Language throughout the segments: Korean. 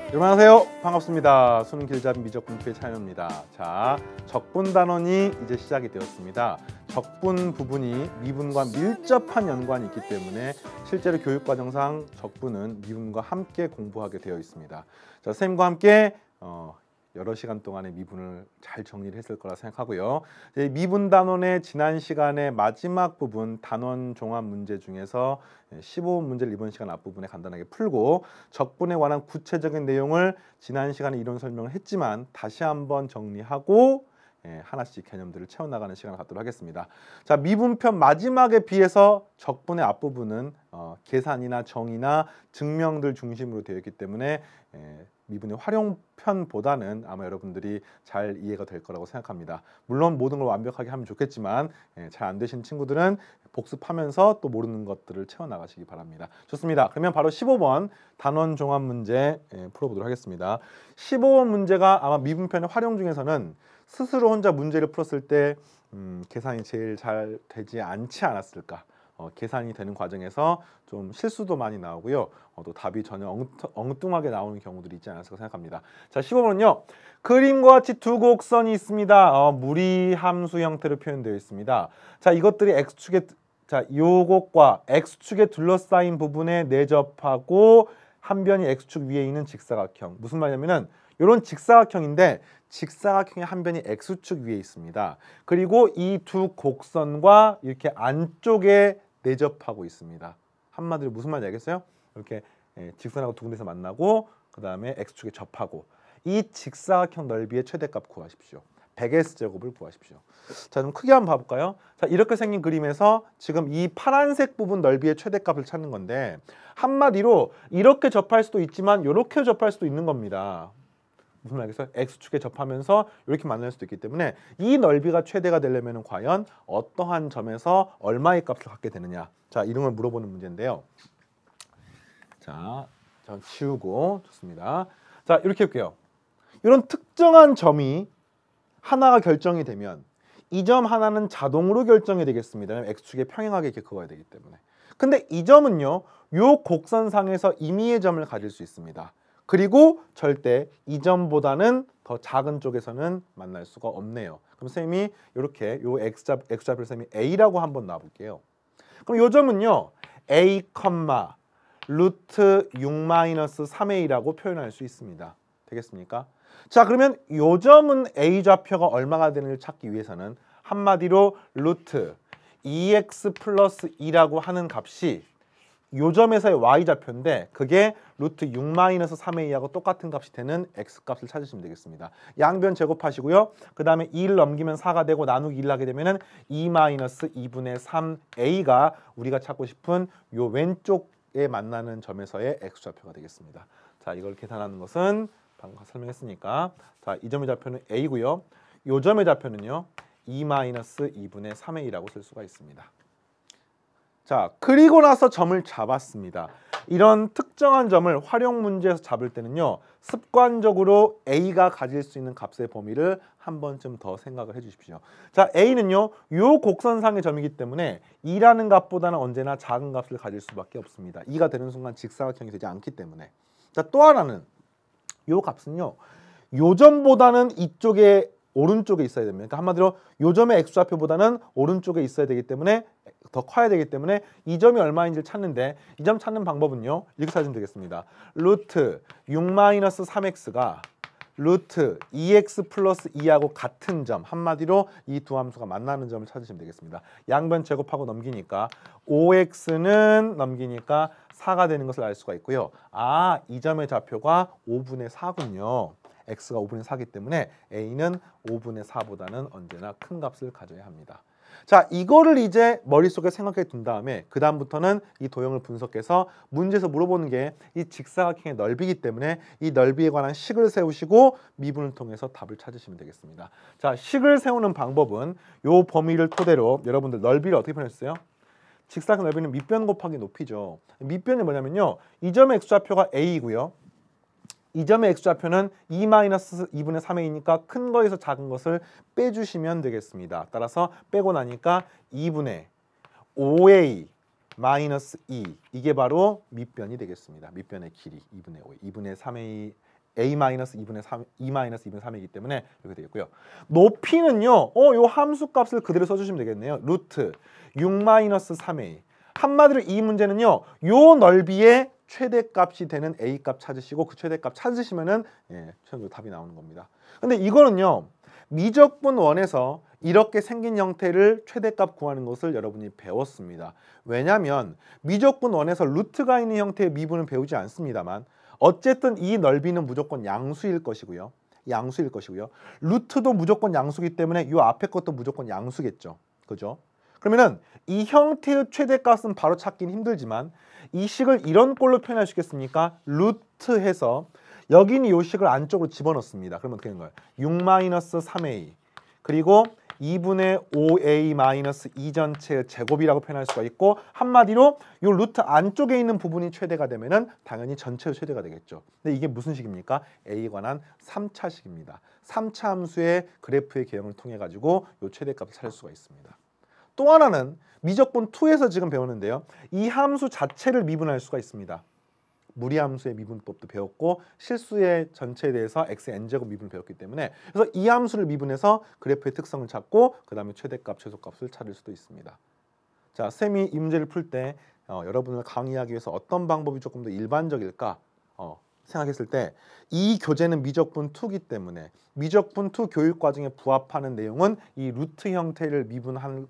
여러분 안녕하세요. 반갑습니다. 수능 길잡이 미적분표의 차이노입니다. 자, 적분 단원이 이제 시작이 되었습니다. 적분 부분이 미분과 밀접한 연관이 있기 때문에 실제로 교육과정상 적분은 미분과 함께 공부하게 되어 있습니다. 자, 선생님과 함께 여러 시간 동안의 미분을 잘 정리를 했을 거라 생각하고요. 미분 단원의 지난 시간의 마지막 부분 단원 종합 문제 중에서 15분 문제를 이번 시간 앞부분에 간단하게 풀고 적분에 관한 구체적인 내용을 지난 시간에 이론 설명을 했지만 다시 한번 정리하고 하나씩 개념들을 채워나가는 시간을 갖도록 하겠습니다. 자, 미분편 마지막에 비해서 적분의 앞부분은 계산이나 정의나 증명들 중심으로 되어 있기 때문에 미분의 활용편보다는 아마 여러분들이 잘 이해가 될 거라고 생각합니다. 물론 모든 걸 완벽하게 하면 좋겠지만 잘 안 되신 친구들은 복습하면서 또 모르는 것들을 채워나가시기 바랍니다. 좋습니다. 그러면 바로 15번 단원 종합 문제 풀어보도록 하겠습니다. 15번 문제가 아마 미분편의 활용 중에서는 스스로 혼자 문제를 풀었을 때 계산이 제일 잘 되지 않지 않았을까. 계산이 되는 과정에서 좀 실수도 많이 나오고요. 또 답이 전혀 엉뚱하게 나오는 경우들이 있지 않았을까 생각합니다. 자, 15번은요. 그림과 같이 두 곡선이 있습니다. 무리함수 형태로 표현되어 있습니다. 자, 이것들이 X축에 요것과 X축에 둘러싸인 부분에 내접하고 한 변이 X축 위에 있는 직사각형. 무슨 말이냐면은 이런 직사각형인데 직사각형의 한 변이 X축 위에 있습니다. 그리고 이 두 곡선과 이렇게 안쪽에 내접하고 있습니다. 한마디로 무슨 말인지 알겠어요? 이렇게 직선하고 두 군데서 만나고 그 다음에 X축에 접하고 이 직사각형 넓이의 최대값 구하십시오. 100S제곱을 구하십시오. 자, 좀 크게 한번 봐볼까요? 자, 이렇게 생긴 그림에서 지금 이 파란색 부분 넓이의 최대값을 찾는 건데 한마디로 이렇게 접할 수도 있지만 이렇게 접할 수도 있는 겁니다. 무슨 말이겠어요? X축에 접하면서 이렇게 만날 수도 있기 때문에 이 넓이가 최대가 되려면 과연 어떠한 점에서 얼마의 값을 갖게 되느냐. 자, 이런 걸 물어보는 문제인데요. 자, 전 지우고 좋습니다. 자, 이렇게 할게요. 이런 특정한 점이 하나가 결정이 되면 이 점 하나는 자동으로 결정이 되겠습니다. X축에 평행하게 이렇게 그어야 되기 때문에. 근데 이 점은요. 요 곡선상에서 임의의 점을 가질 수 있습니다. 그리고 절대 이 점보다는 더 작은 쪽에서는 만날 수가 없네요. 그럼 선생님이 이렇게 요 X좌표를 선생님이 A라고 한번 놔볼게요. 그럼 요 점은요. A, 루트 6-3A라고 표현할 수 있습니다. 되겠습니까? 자, 그러면 요 점은 A좌표가 얼마가 되는지를 찾기 위해서는 한마디로 루트 2x 플러스 2라고 하는 값이 요 점에서의 y좌표인데 그게 루트 6-3a하고 똑같은 값이 되는 x값을 찾으시면 되겠습니다. 양변 제곱하시고요. 그 다음에 2를 넘기면 4가 되고 나누기 1을 하게 되면 2-2분의 3a가 우리가 찾고 싶은 요 왼쪽에 만나는 점에서의 x좌표가 되겠습니다. 자, 이걸 계산하는 것은 방금 설명했으니까 자, 이 점의 좌표는 a고요. 요 점의 좌표는요. 2-2분의 3a라고 쓸 수가 있습니다. 자, 그리고 나서 점을 잡았습니다. 이런 특정한 점을 활용 문제에서 잡을 때는요. 습관적으로 A가 가질 수 있는 값의 범위를 한 번쯤 더 생각을 해 주십시오. 자, A는요. 요 곡선상의 점이기 때문에 2라는 값보다는 언제나 작은 값을 가질 수밖에 없습니다. 2가 되는 순간 직사각형이 되지 않기 때문에. 자, 또 하나는 요 값은요. 요 점보다는 이쪽에 오른쪽에 있어야 됩니다. 그러니까 한마디로 요 점의 X좌표보다는 오른쪽에 있어야 되기 때문에 더 커야 되기 때문에 이 점이 얼마인지를 찾는데 이 점 찾는 방법은요. 이렇게 찾으면 되겠습니다. 루트 6-3x가 루트 2x 플러스 2하고 같은 점 한마디로 이 두 함수가 만나는 점을 찾으시면 되겠습니다. 양변 제곱하고 넘기니까 5x는 넘기니까 4가 되는 것을 알 수가 있고요. 아, 이 점의 좌표가 5분의 4군요. x가 5분의 4이기 때문에 a는 5분의 4보다는 언제나 큰 값을 가져야 합니다. 자, 이거를 이제 머릿속에 생각해 둔 다음에 그 다음부터는 이 도형을 분석해서 문제에서 물어보는 게 이 직사각형의 넓이기 때문에 이 넓이에 관한 식을 세우시고 미분을 통해서 답을 찾으시면 되겠습니다. 자, 식을 세우는 방법은 요 범위를 토대로 여러분들 넓이를 어떻게 표현했어요? 직사각형 넓이는 밑변 곱하기 높이죠. 밑변이 뭐냐면요. 이 점의 x좌표가 a이고요. 이 점의 x좌표는 2-2분의 3a니까 큰 거에서 작은 것을 빼주시면 되겠습니다. 따라서 빼고 나니까 2분의 5a 마이너스 2 이게 바로 밑변이 되겠습니다. 밑변의 길이 2분의 5, 2분의 3a a-2분의 3, 2-2분의 3이기 때문에 이렇게 되겠고요. 높이는요. 요 함수 값을 그대로 써주시면 되겠네요. 루트 6-3a. 한마디로 이 문제는요. 요 넓이의 최대값이 되는 a값 찾으시고 그 최대값 찾으시면은 최종 답이 나오는 겁니다. 근데 이거는요. 미적분 원에서 이렇게 생긴 형태를 최대값 구하는 것을 여러분이 배웠습니다. 왜냐하면 미적분 원에서 루트가 있는 형태의 미분은 배우지 않습니다만 어쨌든 이 넓이는 무조건 양수일 것이고요. 양수일 것이고요. 루트도 무조건 양수기 때문에 이 앞에 것도 무조건 양수겠죠. 그죠? 그러면은 이 형태의 최대값은 바로 찾기는 힘들지만 이 식을 이런 꼴로 표현할 수 있겠습니까? 루트 해서 여기 있는 이 식을 안쪽으로 집어넣습니다. 그러면 어떻게 되는 거예요? 6-3a 그리고 2분의 5a-2 전체의 제곱이라고 표현할 수가 있고 한마디로 이 루트 안쪽에 있는 부분이 최대가 되면은 당연히 전체의 최대가 되겠죠. 근데 이게 무슨 식입니까? a에 관한 3차식입니다. 3차 함수의 그래프의 개형을 통해 가지고 이 최대값을 찾을 수가 있습니다. 또 하나는 미적분 2에서 지금 배우는데요. 이 함수 자체를 미분할 수가 있습니다. 무리함수의 미분법도 배웠고 실수의 전체에 대해서 xn제곱 미분을 배웠기 때문에 그래서 이 함수를 미분해서 그래프의 특성을 찾고 그 다음에 최대값, 최소값을 찾을 수도 있습니다. 자, 쌤이 이 문제를 풀 때 여러분을 강의하기 위해서 어떤 방법이 조금 더 일반적일까 생각했을 때 이 교재는 미적분 2기 때문에 미적분 2 교육과정에 부합하는 내용은 이 루트 형태를 미분하는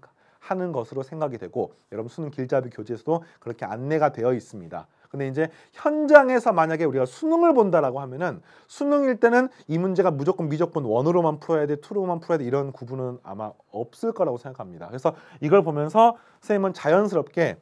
것으로 생각이 되고 여러분 수능 길잡이 교재에서도 그렇게 안내가 되어 있습니다. 근데 이제 현장에서 만약에 우리가 수능을 본다라고 하면은 수능일 때는 이 문제가 무조건 미적분 1으로만 풀어야 돼, 2로만 풀어야 돼 이런 구분은 아마 없을 거라고 생각합니다. 그래서 이걸 보면서 선생님은 자연스럽게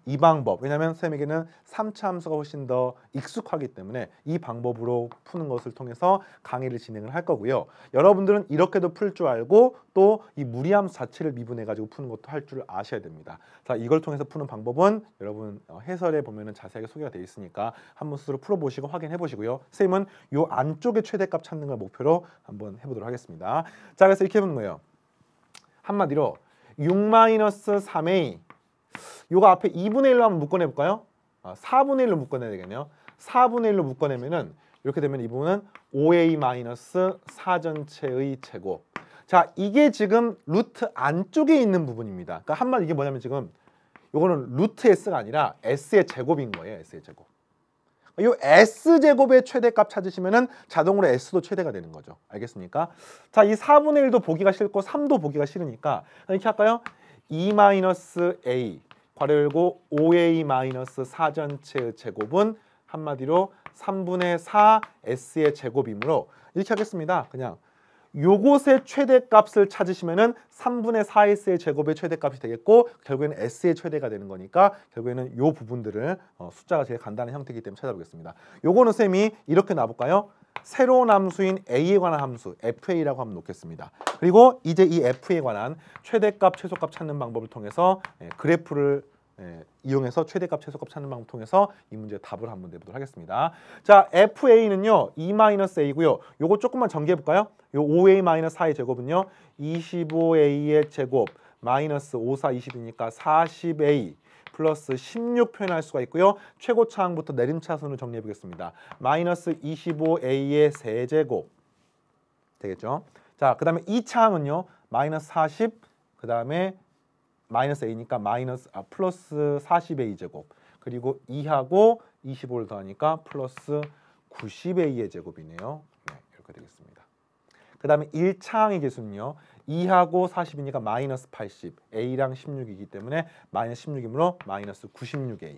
이 방법, 왜냐하면 선생님에게는 3차 함수가 훨씬 더 익숙하기 때문에 이 방법으로 푸는 것을 통해서 강의를 진행을 할 거고요. 여러분들은 이렇게도 풀 줄 알고 또 이 무리함수 자체를 미분해가지고 푸는 것도 할 줄 아셔야 됩니다. 자, 이걸 통해서 푸는 방법은 여러분 해설에 보면은 자세하게 소개가 되어 있으니까 한번 스스로 풀어보시고 확인해 보시고요. 선생님은 이 안쪽의 최대값 찾는 걸 목표로 한번 해보도록 하겠습니다. 자, 그래서 이렇게 해보는 거예요. 한마디로 6-3a 요거 앞에 2분의 1로 한번 묶어내볼까요? 4분의 1로 묶어내야 되겠네요. 4분의 1로 묶어내면은 이렇게 되면 이 부분은 5a-4 전체의 제곱. 자, 이게 지금 루트 안쪽에 있는 부분입니다. 그러니까 한마디 이게 뭐냐면 지금 요거는 루트 s가 아니라 s의 제곱인 거예요. s의 제곱. 이 s제곱의 최대값 찾으시면은 자동으로 s도 최대가 되는 거죠. 알겠습니까? 자, 이 4분의 1도 보기가 싫고 3도 보기가 싫으니까 이렇게 할까요? 2-a 괄호 열고 5a-4 전체의 제곱은 한마디로 3분의 4 s의 제곱이므로 이렇게 하겠습니다. 그냥 요것의 최대값을 찾으시면은 3분의 4s의 제곱의 최대값이 되겠고 결국에는 s의 최대가 되는 거니까 결국에는 요 부분들을 숫자가 제일 간단한 형태이기 때문에 찾아보겠습니다. 요거는 쌤이 이렇게 놔볼까요? 새로운 함수인 a에 관한 함수 fa라고 한번 놓겠습니다. 그리고 이제 이 f에 관한 최대값, 최소값 찾는 방법을 통해서 그래프를 이용해서 최대값, 최소값 찾는 방법을 통해서 이 문제의 답을 한번 내보도록 하겠습니다. 자, fa는요 2-a고요. 요거 조금만 전개해 볼까요? 요 5a-4의 제곱은요 25a의 제곱 마이너스 5, 4, 20이니까 40a 플러스 16 표현할 수가 있고요. 최고차항부터 내림차순으로 정리해 보겠습니다. 마이너스 25a의 세제곱 되겠죠? 자, 그 다음에 2차항은요 마이너스 40, 그 다음에 마이너스 a니까 플러스 40a 제곱 그리고 2하고 25를 더하니까 플러스 90a의 제곱이네요. 네, 이렇게 되겠습니다. 그 다음에 1차항의 개수는요 2하고 40이니까 마이너스 80 a랑 16이기 때문에 마이너스 16이므로 마이너스 96a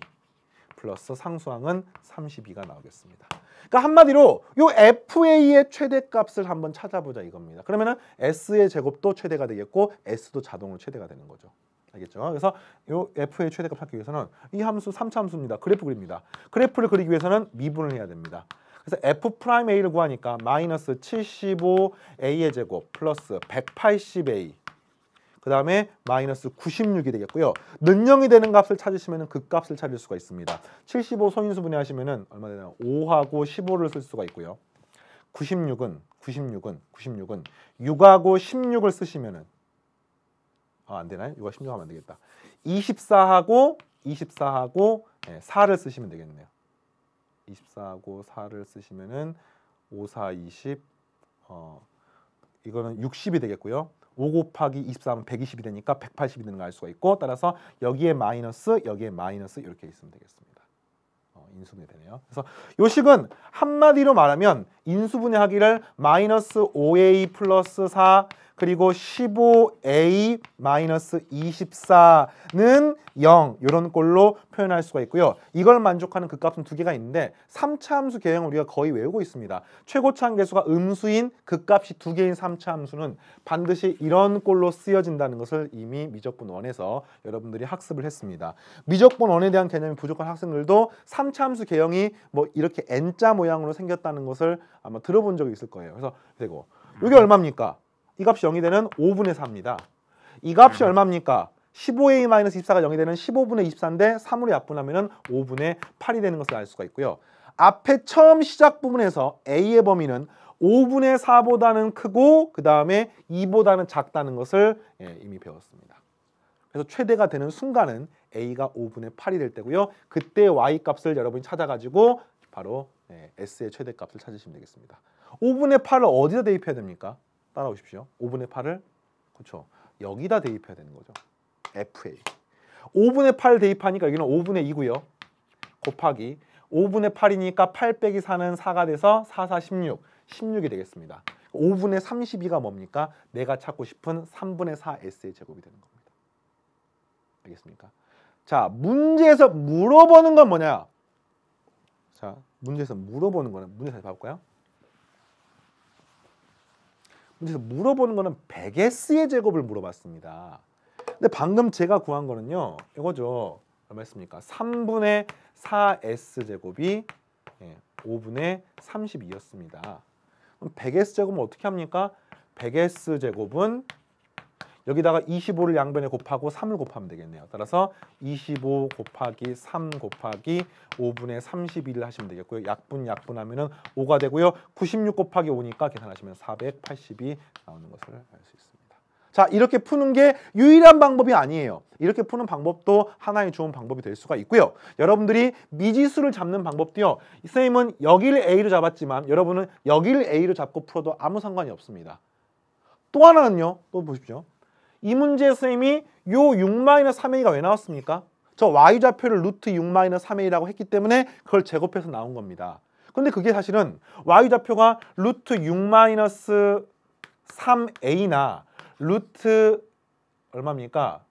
플러스 상수항은 32가 나오겠습니다. 그러니까 한마디로 요 fa의 최대값을 한번 찾아보자 이겁니다. 그러면은 s의 제곱도 최대가 되겠고 s도 자동으로 최대가 되는 거죠. 알겠죠? 그래서 요 f의 최대값 찾기 위해서는 이 함수 3차 함수입니다. 그래프 그립니다. 그래프를 그리기 위해서는 미분을 해야 됩니다. 그래서 f'a를 구하니까 마이너스 75a의 제곱 플러스 180a 그 다음에 마이너스 96이 되겠고요. 는영이 되는 값을 찾으시면 그 값을 찾을 수가 있습니다. 75 소인수분해 하시면 얼마 되나요? 5하고 15를 쓸 수가 있고요. 96은 6하고 16을 쓰시면은 안 되나요? 6과 16 하면 안 되겠다. 24하고 4를 쓰시면 되겠네요. 24하고 4를 쓰시면은 5, 4, 20 이거는 60이 되겠고요. 5 곱하기 24면 120이 되니까 180이 되는 걸 알 수가 있고, 따라서 여기에 마이너스 여기에 마이너스 이렇게 있으면 되겠습니다. 인수분해 되네요. 그래서 요 식은 한마디로 말하면 인수분해하기를 마이너스 5a 플러스 4 그리고 15a 마이너스 24는 0 이런 꼴로 표현할 수가 있고요. 이걸 만족하는 극값은 두 개가 있는데 3차 함수 개형을 우리가 거의 외우고 있습니다. 최고차 한계수가 음수인 극값이 두 개인 3차 함수는 반드시 이런 꼴로 쓰여진다는 것을 이미 미적분 1에서 여러분들이 학습을 했습니다. 미적분 1에 대한 개념이 부족한 학생들도 3차 함수 개형이 뭐 이렇게 N자 모양으로 생겼다는 것을 아마 들어본 적이 있을 거예요. 그래서 되고 이게 얼마입니까? 이 값이 0이 되는 5분의 4입니다. 이 값이 얼마입니까? 15a-24가 0이 되는 15분의 24인데 3으로 약분하면 5분의 8이 되는 것을 알 수가 있고요. 앞에 처음 시작 부분에서 a의 범위는 5분의 4보다는 크고 그 다음에 2보다는 작다는 것을 이미 배웠습니다. 그래서 최대가 되는 순간은 a가 5분의 8이 될 때고요. 그때 y값을 여러분이 찾아가지고 바로 s의 최대값을 찾으시면 되겠습니다. 5분의 8을 어디다 대입해야 됩니까? 따라오십시오. 5분의 8을 그렇죠. 여기다 대입해야 되는 거죠. FA. 5분의 8 대입하니까 여기는 5분의 2고요. 곱하기 5분의 8이니까 8 빼기 4는 4가 돼서 4, 4, 16. 16이 되겠습니다. 5분의 32가 뭡니까? 내가 찾고 싶은 3분의 4 S의 제곱이 되는 겁니다. 알겠습니까? 자, 문제에서 물어보는 건 뭐냐? 자, 문제에서 물어보는 거는 문제 다시 봐볼까요? 문제에서 물어보는 거는 100S의 제곱을 물어봤습니다. 근데 방금 제가 구한 거는요. 이거죠. 얼마였습니까? 3분의 4S 제곱이 5분의 32였습니다. 그럼 100S 제곱은 어떻게 합니까? 100S 제곱은 여기다가 25를 양변에 곱하고 3을 곱하면 되겠네요. 따라서 25 곱하기 3 곱하기 5분의 32를 하시면 되겠고요. 약분하면은 5가 되고요. 96 곱하기 5니까 계산하시면 480이 나오는 것을 알 수 있습니다. 자, 이렇게 푸는 게 유일한 방법이 아니에요. 이렇게 푸는 방법도 하나의 좋은 방법이 될 수가 있고요. 여러분들이 미지수를 잡는 방법도요. 선생님은 여기를 A로 잡았지만 여러분은 여기를 A로 잡고 풀어도 아무 상관이 없습니다. 또 하나는요. 또 보십시오. 이 문제 선생님이 요 6-3a가 왜 나왔습니까? 저 y좌표를 루트 6-3a라고 했기 때문에 그걸 제곱해서 나온 겁니다. 근데 그게 사실은 y좌표가 루트 6-3a나 루트 얼마입니까?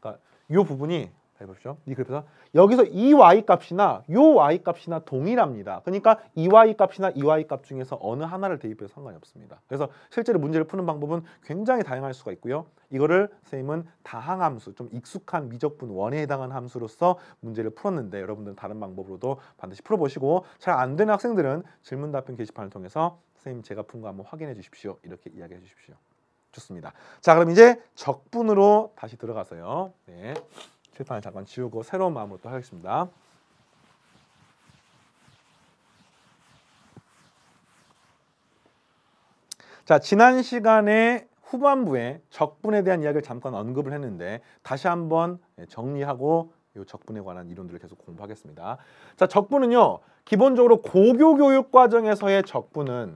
그러니까 요 부분이 해보십시오. 이 그래프에서 여기서 이 y값이나 요 y값이나 동일합니다. 그러니까 이 y값이나 이 y값 중에서 어느 하나를 대입해도 상관이 없습니다. 그래서 실제로 문제를 푸는 방법은 굉장히 다양할 수가 있고요. 이거를 선생님은 다항함수, 좀 익숙한 미적분 1에 해당하는 함수로서 문제를 풀었는데 여러분들은 다른 방법으로도 반드시 풀어보시고 잘 안 되는 학생들은 질문 답변 게시판을 통해서 선생님 제가 푼 거 한번 확인해 주십시오. 이렇게 이야기해 주십시오. 좋습니다. 자, 그럼 이제 적분으로 다시 들어가서요. 네. 칠판을 잠깐 지우고 새로운 마음으로 또 하겠습니다. 자, 지난 시간에 후반부에 적분에 대한 이야기를 잠깐 언급을 했는데 다시 한번 정리하고 이 적분에 관한 이론들을 계속 공부하겠습니다. 자, 적분은요. 기본적으로 고교 교육 과정에서의 적분은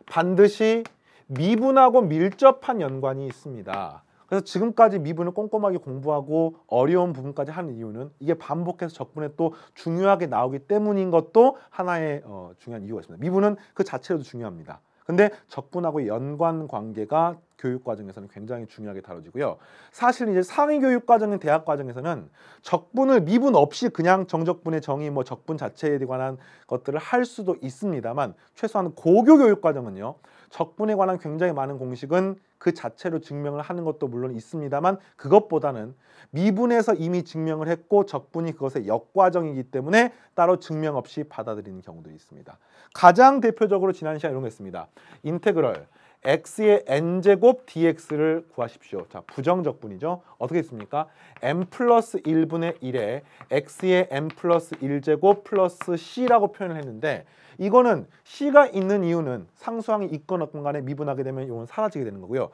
반드시 미분하고 밀접한 연관이 있습니다. 그래서 지금까지 미분을 꼼꼼하게 공부하고 어려운 부분까지 하는 이유는 이게 반복해서 적분에 또 중요하게 나오기 때문인 것도 하나의 중요한 이유가 있습니다. 미분은 그 자체로도 중요합니다. 근데 적분하고 연관 관계가 교육 과정에서는 굉장히 중요하게 다뤄지고요. 사실 이제 상위 교육 과정인 대학 과정에서는 적분을 미분 없이 그냥 정적분의 정의, 뭐 적분 자체에 관한 것들을 할 수도 있습니다만 최소한 고교 교육 과정은요. 적분에 관한 굉장히 많은 공식은 그 자체로 증명을 하는 것도 물론 있습니다만 그것보다는 미분에서 이미 증명을 했고 적분이 그것의 역과정이기 때문에 따로 증명 없이 받아들이는 경우도 있습니다. 가장 대표적으로 지난 시간에 이런 거 했습니다. 인테그럴 x의 n제곱 dx를 구하십시오. 자, 부정적분이죠. 어떻게 했습니까? m 플러스 1분의 1에 x의 m 플러스 1제곱 플러스 c라고 표현을 했는데 이거는 C가 있는 이유는 상수항이 있건 없건 간에 미분하게 되면 이건 사라지게 되는 거고요.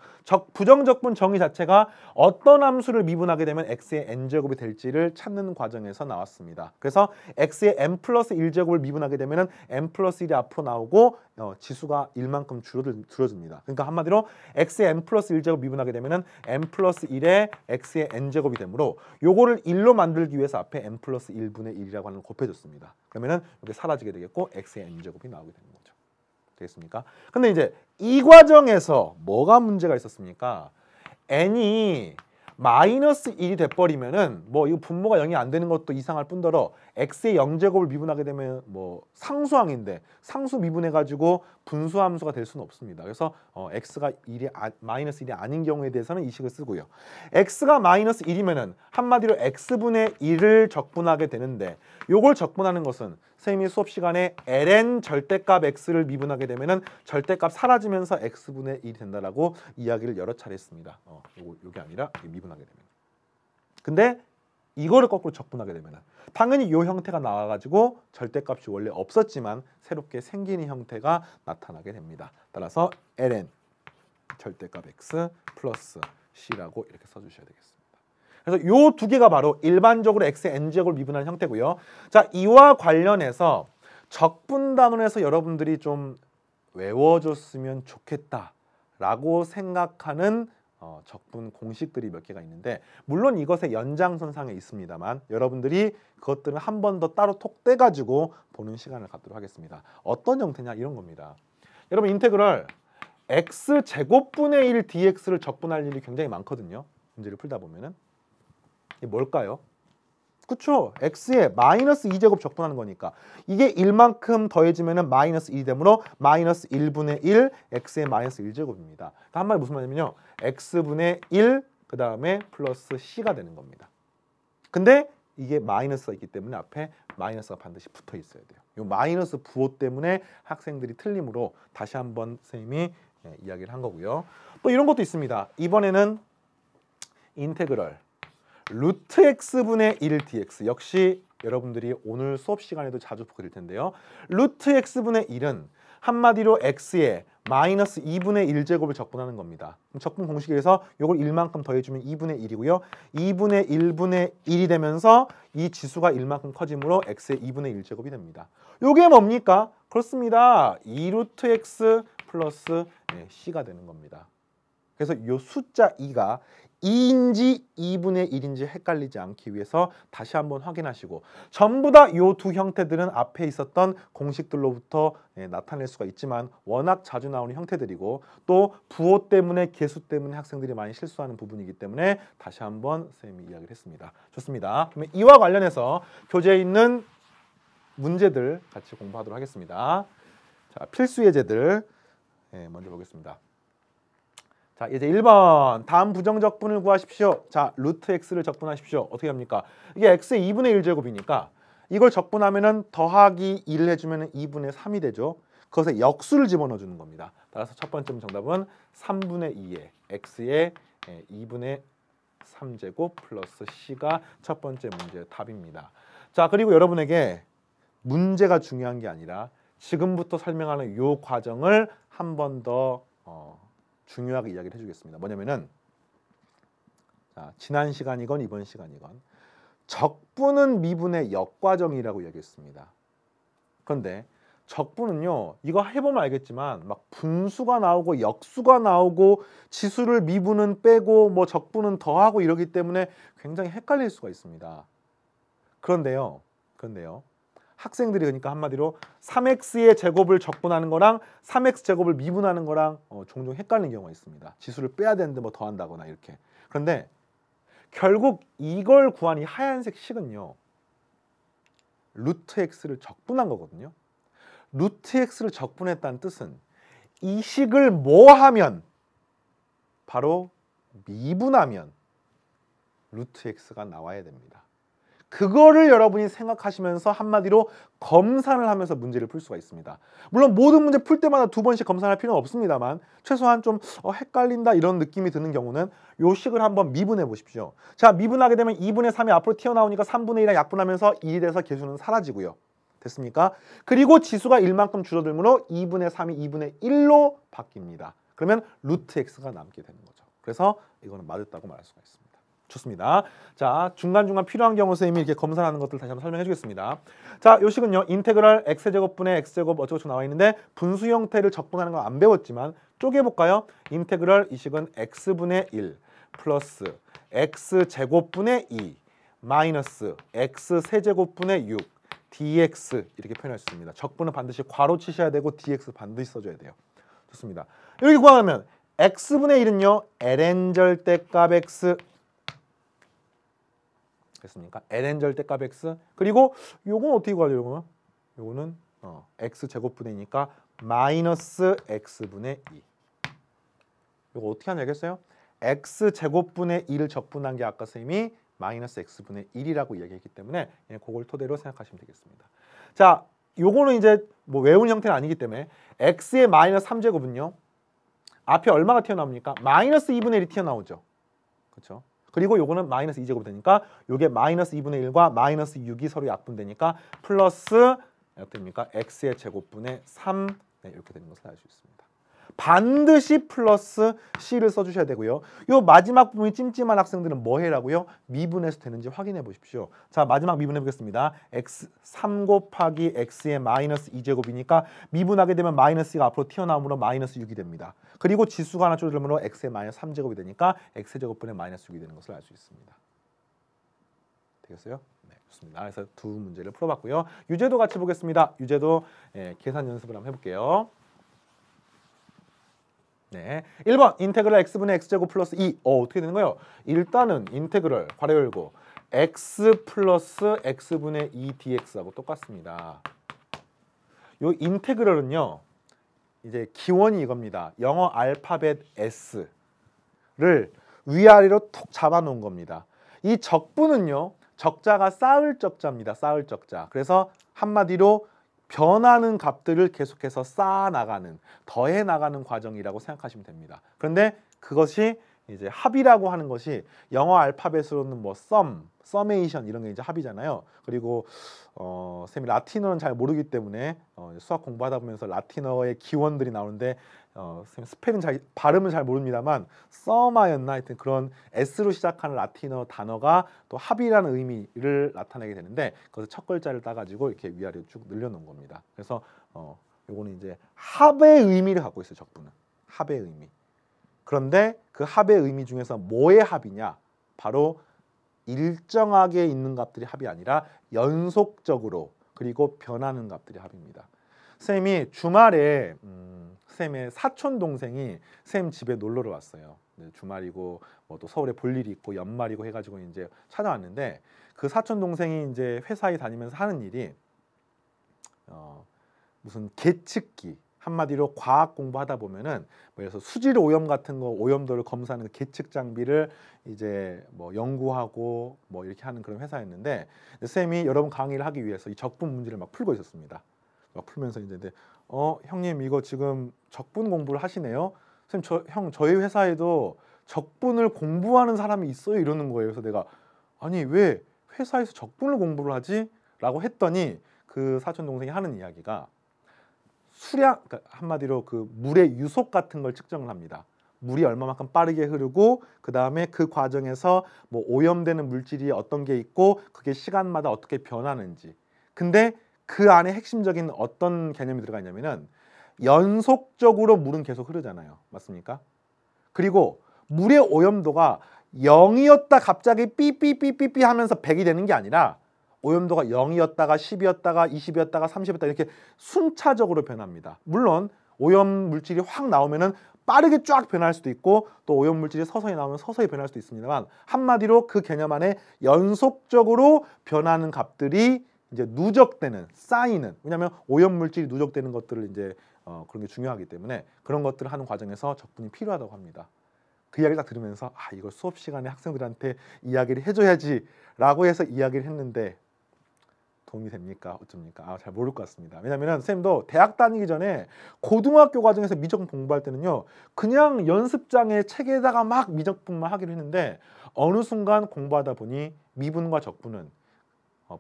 부정적분 정의 자체가 어떤 함수를 미분하게 되면 x의 n제곱이 될지를 찾는 과정에서 나왔습니다. 그래서 x의 n 플러스 1제곱을 미분하게 되면 n 플러스 1이 앞으로 나오고 지수가 1만큼 줄어듭니다. 그러니까 한마디로 x의 n 플러스 1제곱 미분하게 되면 n 플러스 1에 x의 n제곱이 되므로 요거를 1로 만들기 위해서 앞에 n 플러스 1분의 1이라고 하는 걸 곱해줬습니다. 그러면은 이게 사라지게 되겠고 x의 n제곱이 나오게 되는 거죠. 되겠습니까? 근데 이제 이 과정에서 뭐가 문제가 있었습니까? n이 마이너스 1이 돼버리면은 뭐 이거 분모가 0이 안 되는 것도 이상할 뿐더러 x의 0제곱을 미분하게 되면 뭐 상수항인데 상수 미분해가지고 분수함수가 될 수는 없습니다. 그래서 x가 마이너스 1이 아닌 경우에 대해서는 이 식을 쓰고요. x가 마이너스 1이면은 한마디로 x분의 1을 적분하게 되는데 요걸 적분하는 것은 선생님이 수업 시간에 ln 절대값 x를 미분하게 되면은 절대값 사라지면서 x분의 1이 된다라고 이야기를 여러 차례 했습니다. 요게 아니라 미분하게 되면. 근데 이거를 거꾸로 적분하게 되면은 당연히 요 형태가 나와가지고 절대값이 원래 없었지만 새롭게 생기는 형태가 나타나게 됩니다. 따라서 ln 절대값 x 플러스 c라고 이렇게 써주셔야 되겠습니다. 그래서 요 두 개가 바로 일반적으로 x의 n제곱을 미분한 형태고요. 자, 이와 관련해서 적분단원에서 여러분들이 좀 외워줬으면 좋겠다라고 생각하는 적분 공식들이 몇 개가 있는데 물론 이것의 연장선상에 있습니다만 여러분들이 그것들은 한 번 더 따로 톡 떼가지고 보는 시간을 갖도록 하겠습니다. 어떤 형태냐 이런 겁니다. 여러분 인테그럴 x제곱분의 1 dx를 적분할 일이 굉장히 많거든요. 문제를 풀다 보면은 이게 뭘까요? 그쵸? x에 마이너스 2제곱 적분하는 거니까 이게 1만큼 더해지면은 마이너스 2 되므로 마이너스 1분의 1 x의 마이너스 1제곱입니다. 그러니까 한마디 무슨 말이냐면요. x분의 1 그 다음에 플러스 c가 되는 겁니다. 근데 이게 마이너스가 있기 때문에 앞에 마이너스가 반드시 붙어 있어야 돼요. 이 마이너스 부호 때문에 학생들이 틀림으로 다시 한번 선생님이 이야기를 한 거고요. 또 이런 것도 있습니다. 이번에는 인테그럴 루트 x분의 1 dx 역시 여러분들이 오늘 수업 시간에도 자주 보게 될 텐데요. 루트 x분의 1은 한마디로 x에 마이너스 2분의 1제곱을 적분하는 겁니다. 그럼 적분 공식에서 이걸 1만큼 더해주면 2분의 1이고요. 2분의 1분의 1이 되면서 이 지수가 1만큼 커지므로 x의 2분의 1제곱이 됩니다. 이게 뭡니까? 그렇습니다. 2루트 x 플러스 c가 되는 겁니다. 그래서 이 숫자 2가 2인지 2분의 1인지 헷갈리지 않기 위해서 다시 한번 확인하시고 전부 다 이 두 형태들은 앞에 있었던 공식들로부터 나타낼 수가 있지만 워낙 자주 나오는 형태들이고 또 부호 때문에 계수 때문에 학생들이 많이 실수하는 부분이기 때문에 다시 한번 선생님이 이야기를 했습니다. 좋습니다. 그러면 이와 관련해서 교재에 있는 문제들 같이 공부하도록 하겠습니다. 자, 필수 예제들 먼저 보겠습니다. 자, 이제 1번 다음 부정적분을 구하십시오. 자, 루트 x를 적분하십시오. 어떻게 합니까? 이게 x의 2분의 1제곱이니까 이걸 적분하면은 더하기 1을 해주면 2분의 3이 되죠. 그것에 역수를 집어넣어 주는 겁니다. 따라서 첫 번째 정답은 3분의 2에 x의 2분의 3제곱 플러스 c가 첫 번째 문제의 답입니다. 자, 그리고 여러분에게 문제가 중요한 게 아니라 지금부터 설명하는 이 과정을 한 번 더 중요하게 이야기를 해주겠습니다. 뭐냐면은 자, 지난 시간이건 이번 시간이건 적분은 미분의 역과정이라고 이야기했습니다. 그런데 적분은요, 이거 해보면 알겠지만 막 분수가 나오고 역수가 나오고 지수를 미분은 빼고 뭐 적분은 더하고 이러기 때문에 굉장히 헷갈릴 수가 있습니다. 그런데요. 학생들이 그러니까 한마디로 3x의 제곱을 적분하는 거랑 3x 제곱을 미분하는 거랑 종종 헷갈리는 경우가 있습니다. 지수를 빼야 되는데 뭐 더한다거나 이렇게. 그런데 결국 이걸 구한 이 하얀색 식은요. 루트 x를 적분한 거거든요. 루트 x를 적분했다는 뜻은 이 식을 뭐 하면 바로 미분하면 루트 x가 나와야 됩니다. 그거를 여러분이 생각하시면서 한마디로 검산을 하면서 문제를 풀 수가 있습니다. 물론 모든 문제 풀 때마다 두 번씩 검산할 필요는 없습니다만 최소한 좀 헷갈린다 이런 느낌이 드는 경우는 요 식을 한번 미분해 보십시오. 자, 미분하게 되면 2분의 3이 앞으로 튀어나오니까 3분의 1이랑 약분하면서 1이 돼서 계수는 사라지고요. 됐습니까? 그리고 지수가 1만큼 줄어들므로 2분의 3이 2분의 1로 바뀝니다. 그러면 루트 x가 남게 되는 거죠. 그래서 이거는 맞았다고 말할 수가 있습니다. 좋습니다. 자, 중간중간 필요한 경우 선생님이 이렇게 검사하는 것들 다시 한번 설명해 주겠습니다. 자, 요 식은요. 인테그랄 x제곱분의 x제곱 어쩌고저쩌고 나와 있는데 분수 형태를 적분하는 거 안 배웠지만 쪼개볼까요? 인테그랄 이 식은 x분의 1 플러스 x제곱분의 2 마이너스 x세제곱분의 6 dx 이렇게 표현할 수 있습니다. 적분은 반드시 괄호 치셔야 되고 dx 반드시 써줘야 돼요. 좋습니다. 여기 구하면 x분의 1은요. ln 절대값 x 됐습니까? ln 절대값 x 그리고 요건 어떻게 구하죠? 요거는 x제곱분의니까 마이너스 x분의 2 요거 어떻게 하냐 알겠어요? x제곱분의 2를 적분한 게 아까 선생님이 마이너스 x분의 1이라고 이야기했기 때문에 그걸 토대로 생각하시면 되겠습니다. 자, 요거는 이제 뭐 외운 형태는 아니기 때문에 x의 마이너스 3제곱은요. 앞에 얼마가 튀어나옵니까? 마이너스 2분의 1이 튀어나오죠. 그렇죠? 그리고 요거는 마이너스 2제곱 되니까 요게 마이너스 2분의 1과 마이너스 6이 서로 약분되니까 플러스 어떻게 됩니까? x의 제곱분의 3 이렇게 되는 것을 알 수 있습니다. 반드시 플러스 c를 써주셔야 되고요. 요 마지막 부분이 찜찜한 학생들은 뭐 해라고요? 미분해서 되는지 확인해 보십시오. 자, 마지막 미분해 보겠습니다. x 3 곱하기 x의 마이너스 2제곱이니까 미분하게 되면 마이너스가 앞으로 튀어나오므로 마이너스 6이 됩니다. 그리고 지수가 하나 줄어들므로 x의 마이너스 3제곱이 되니까 x제곱분의 마이너스 6이 되는 것을 알 수 있습니다. 되겠어요? 네, 좋습니다. 그래서 두 문제를 풀어봤고요. 유제도 같이 보겠습니다. 유제도 계산 연습을 한번 해볼게요. 네, 1번 인테그랄 x분의 x제곱 플러스 2 어떻게 되는 거예요? 일단은 인테그랄 괄호 열고 x 플러스 x분의 2 dx하고 똑같습니다. 요 인테그랄은요 이제 기원이 이겁니다. 영어 알파벳 S를 위아래로 톡 잡아놓은 겁니다. 이 적분은요 적자가 쌓을 적자입니다. 쌓을 적자. 그래서 한마디로 변하는 값들을 계속해서 쌓아나가는, 더해나가는 과정이라고 생각하시면 됩니다. 그런데 그것이 이제 합이라고 하는 것이 영어 알파벳으로는 뭐 서메이션 이런 게 이제 합이잖아요. 그리고 쌤이 라틴어는 잘 모르기 때문에 수학 공부하다 보면서 라틴어의 기원들이 나오는데 쌤 스펠은 발음은 잘 모릅니다만 서마였나 하여튼 그런 S로 시작하는 라틴어 단어가 또 합이라는 의미를 나타내게 되는데 그것을 첫 글자를 따가지고 이렇게 위아래로 쭉 늘려놓은 겁니다. 그래서 요거는 이제 합의 의미를 갖고 있어요. 적분은 합의 의미. 그런데 그 합의 의미 중에서 뭐의 합이냐? 바로 일정하게 있는 값들이 합이 아니라 연속적으로 그리고 변하는 값들이 합입니다. 쌤이 주말에 쌤의 사촌 동생이 쌤 집에 놀러를 왔어요. 주말이고 뭐 또 서울에 볼 일이 있고 연말이고 해가지고 이제 찾아왔는데 그 사촌 동생이 이제 회사에 다니면서 하는 일이 무슨 계측기 한마디로 과학 공부하다 보면은 그래서 수질 오염 같은 거 오염도를 검사하는 그 계측 장비를 이제 뭐 연구하고 뭐 이렇게 하는 그런 회사였는데 쌤이 여러분 강의를 하기 위해서 이 적분 문제를 막 풀고 있었습니다. 막 풀면서 이제 형님 이거 지금 적분 공부를 하시네요. 쌤 저희 회사에도 적분을 공부하는 사람이 있어요 이러는 거예요. 그래서 내가 아니 왜 회사에서 적분을 공부를 하지? 라고 했더니 그 사촌 동생이 하는 이야기가 수량, 그러니까 한마디로 그 물의 유속 같은 걸 측정을 합니다. 물이 얼마만큼 빠르게 흐르고 그 다음에 그 과정에서 뭐 오염되는 물질이 어떤 게 있고 그게 시간마다 어떻게 변하는지. 근데 그 안에 핵심적인 어떤 개념이 들어가 있냐면은 연속적으로 물은 계속 흐르잖아요. 맞습니까? 그리고 물의 오염도가 0이었다 갑자기 삐삐삐삐삐 하면서 100이 되는 게 아니라 오염도가 0이었다가 10이었다가 20이었다가 30이었다가 이렇게 순차적으로 변합니다. 물론 오염 물질이 확 나오면은 빠르게 쫙 변할 수도 있고 또 오염 물질이 서서히 나오면 서서히 변할 수도 있습니다만 한마디로 그 개념 안에 연속적으로 변하는 값들이 이제 누적되는 쌓이는 왜냐하면 오염 물질이 누적되는 것들을 이제 그런 게 중요하기 때문에 그런 것들을 하는 과정에서 적분이 필요하다고 합니다. 그 이야기를 딱 들으면서 아 이걸 수업 시간에 학생들한테 이야기를 해줘야지라고 해서 이야기를 했는데 도움이 됩니까? 어쩝니까? 잘 모를 것 같습니다. 왜냐하면 쌤도 대학 다니기 전에 고등학교 과정에서 미적분 공부할 때는요 그냥 연습장에 책에다가 막 미적분만 하기로 했는데 어느 순간 공부하다 보니 미분과 적분은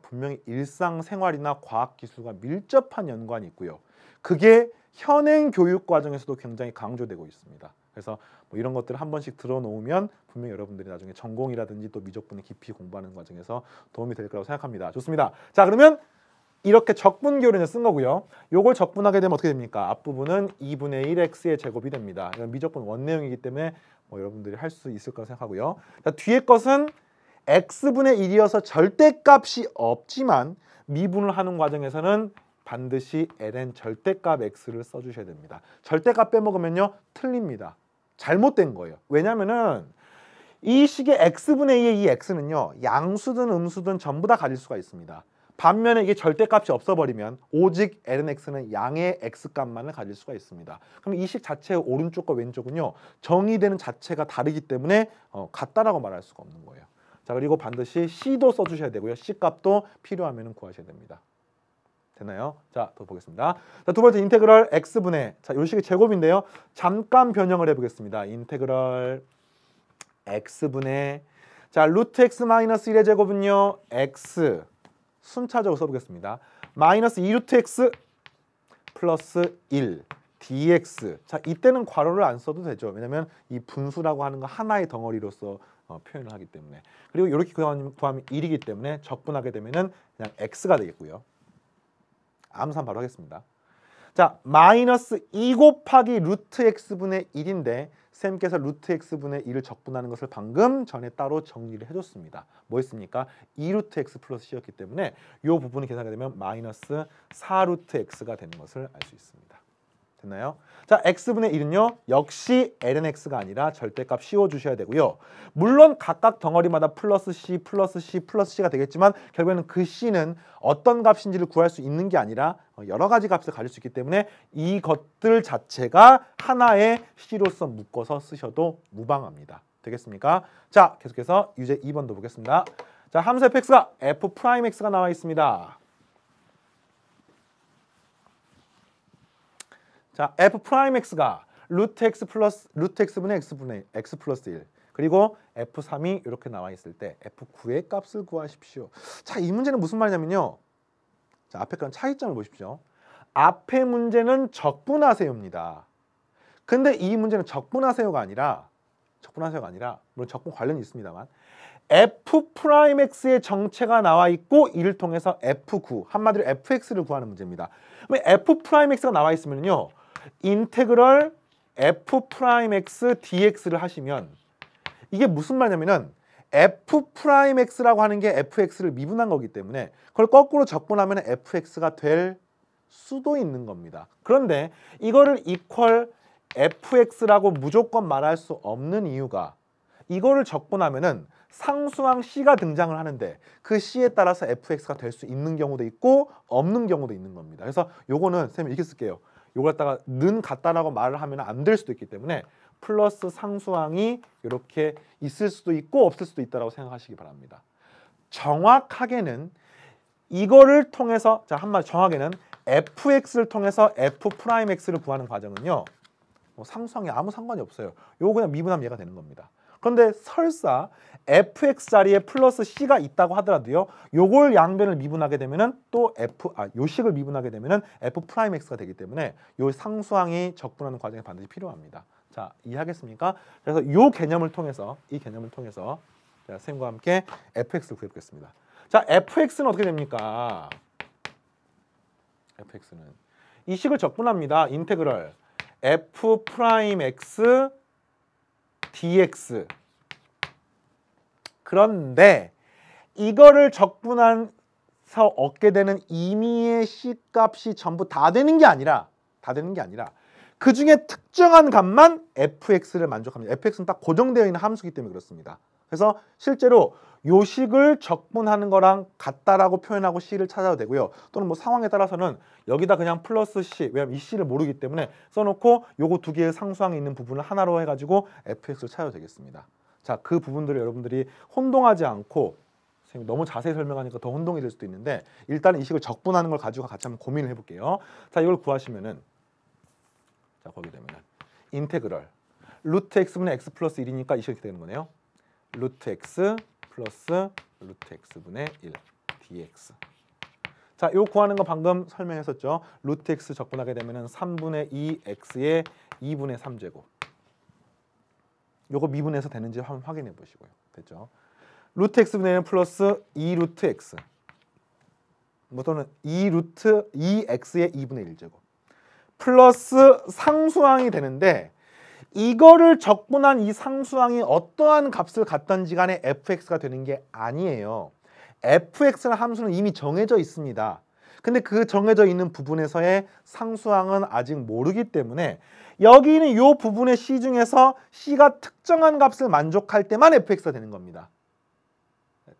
분명히 일상생활이나 과학기술과 밀접한 연관이 있고요. 그게 현행 교육 과정에서도 굉장히 강조되고 있습니다. 그래서 뭐 이런 것들을 한 번씩 들어놓으면 분명히 여러분들이 나중에 전공이라든지 또 미적분을 깊이 공부하는 과정에서 도움이 될 거라고 생각합니다. 좋습니다. 자, 그러면 이렇게 적분교를 쓴 거고요. 요걸 적분하게 되면 어떻게 됩니까? 앞부분은 2분의 1x의 제곱이 됩니다. 이건 미적분 원내용이기 때문에 뭐 여러분들이 할 수 있을 거라 생각하고요. 자, 뒤에 것은 x분의 1이어서 절대값이 없지만 미분을 하는 과정에서는 반드시 ln 절대값 x를 써주셔야 됩니다. 절대값 빼먹으면요 틀립니다. 잘못된 거예요. 왜냐면은 이 식의 x분의 2의 이 x는요 양수든 음수든 전부 다 가질 수가 있습니다. 반면에 이게 절대값이 없어버리면 오직 ln x는 양의 x값만을 가질 수가 있습니다. 그럼 이 식 자체의 오른쪽과 왼쪽은요 정의되는 자체가 다르기 때문에 같다라고 말할 수가 없는 거예요. 자, 그리고 반드시 c도 써주셔야 되고요. c 값도 필요하면 구하셔야 됩니다. 됐나요? 자, 더 보겠습니다. 자, 두 번째 인테그럴 x분의, 자, 요 식의 제곱인데요. 잠깐 변형을 해보겠습니다. 인테그럴 x분의, 자, 루트 x 마이너스 1의 제곱은요 x 순차적으로 써보겠습니다. 마이너스 2루트 x 플러스 1 dx. 자, 이때는 괄호를 안 써도 되죠. 왜냐면 이 분수라고 하는 거 하나의 덩어리로서 표현을 하기 때문에. 그리고 이렇게 구하면 1이기 때문에 적분하게 되면은 그냥 x가 되겠고요. 암산 바로 하겠습니다. 자, 마이너스 2 곱하기 루트 x분의 1인데 쌤께서 루트 x분의 1을 적분하는 것을 방금 전에 따로 정리를 해줬습니다. 뭐 했습니까? 2루트 x 플러스 c였기 때문에 이 부분이 계산하게 되면 마이너스 4루트 x가 되는 것을 알 수 있습니다. 됐나요? 자, x분의 1은요 역시 ln x가 아니라 절대값 씌워주셔야 되고요. 물론 각각 덩어리마다 플러스 c 플러스 c 플러스 c가 되겠지만 결국에는 그 c는 어떤 값인지를 구할 수 있는 게 아니라 여러 가지 값을 가질 수 있기 때문에 이것들 자체가 하나의 c로서 묶어서 쓰셔도 무방합니다. 되겠습니까? 자, 계속해서 유제 2번도 보겠습니다. 자, 함수 fx가 f'x가 나와 있습니다. 자, f'x가 루트 x 플러스 루트 x분의 x 플러스 1 그리고 f3이 이렇게 나와 있을 때 f9의 값을 구하십시오. 자, 이 문제는 무슨 말이냐면요. 자, 앞에 건 차이점을 보십시오. 앞에 문제는 적분하세요입니다. 근데 이 문제는 적분하세요가 아니라 물론 적분 관련이 있습니다만 f'x의 정체가 나와 있고 이를 통해서 f9 한마디로 fx를 구하는 문제입니다. 그럼 f'x가 나와 있으면요. 인테그럴 f'x dx를 하시면 이게 무슨 말이냐면은 f'x라고 하는 게 fx를 미분한 거기 때문에 그걸 거꾸로 적분하면 fx가 될 수도 있는 겁니다. 그런데 이거를 이퀄 fx라고 무조건 말할 수 없는 이유가 이거를 적분하면은 상수항 c가 등장을 하는데 그 c에 따라서 fx가 될 수 있는 경우도 있고 없는 경우도 있는 겁니다. 그래서 요거는 쌤이 이렇게 쓸게요. 요걸 갖다가 는 같다라고 말을 하면 안 될 수도 있기 때문에 플러스 상수항이 이렇게 있을 수도 있고 없을 수도 있다라고 생각하시기 바랍니다. 정확하게는 이거를 통해서 자, 한마디 정확하게는 fx를 통해서 f'x를 구하는 과정은요. 상수항이 아무 상관이 없어요. 요거 그냥 미분하면 얘가 되는 겁니다. 그런데 설사 fx 자리에 플러스 c가 있다고 하더라도요. 요걸 양변을 미분하게 되면은 또 요 식을 미분하게 되면은 f'x가 되기 때문에 요 상수항이 적분하는 과정이 반드시 필요합니다. 자, 이해하겠습니까? 그래서 요 개념을 통해서 이 개념을 통해서 제가 쌤과 함께 fx를 구해 보겠습니다. 자, fx는 어떻게 됩니까? fx는 이 식을 적분합니다. 인테그럴 f'x dx. 그런데 이거를 적분해서 얻게 되는 임의의 c값이 전부 다 되는 게 아니라 그 중에 특정한 값만 fx를 만족합니다. fx는 딱 고정되어 있는 함수이기 때문에 그렇습니다. 그래서 실제로 요 식을 적분하는 거랑 같다라고 표현하고 c를 찾아도 되고요. 또는 뭐 상황에 따라서는 여기다 그냥 플러스 c, 왜냐면 이 c를 모르기 때문에 써놓고 요거 두 개의 상수항에 있는 부분을 하나로 해가지고 fx를 찾아도 되겠습니다. 자, 그 부분들을 여러분들이 혼동하지 않고 선생님이 너무 자세히 설명하니까 더 혼동이 될 수도 있는데 일단 이 식을 적분하는 걸 가지고 같이 한번 고민을 해볼게요. 자, 이걸 구하시면은 자, 거기 되면은 인테그럴 루트 x분의 x 플러스 1이니까 이 식이 되는 거네요. 루트 x 플러스 루트 x분의 1 dx. 자, 요 구하는 거 방금 설명했었죠. 루트 x 적분하게 되면은 3분의 2x의 2분의 3제곱. 요거 미분해서 되는지 한번 확인해 보시고요. 됐죠? 루트 x분의 1 플러스 2루트 x. 뭐 또는 2루트 2x의 2분의 1제곱. 플러스 상수항이 되는데 이거를 적분한 이 상수항이 어떠한 값을 갖던지 간에 fx가 되는 게 아니에요. fx라는 함수는 이미 정해져 있습니다. 근데 그 정해져 있는 부분에서의 상수항은 아직 모르기 때문에 여기 있는 이 부분의 c 중에서 c가 특정한 값을 만족할 때만 fx가 되는 겁니다.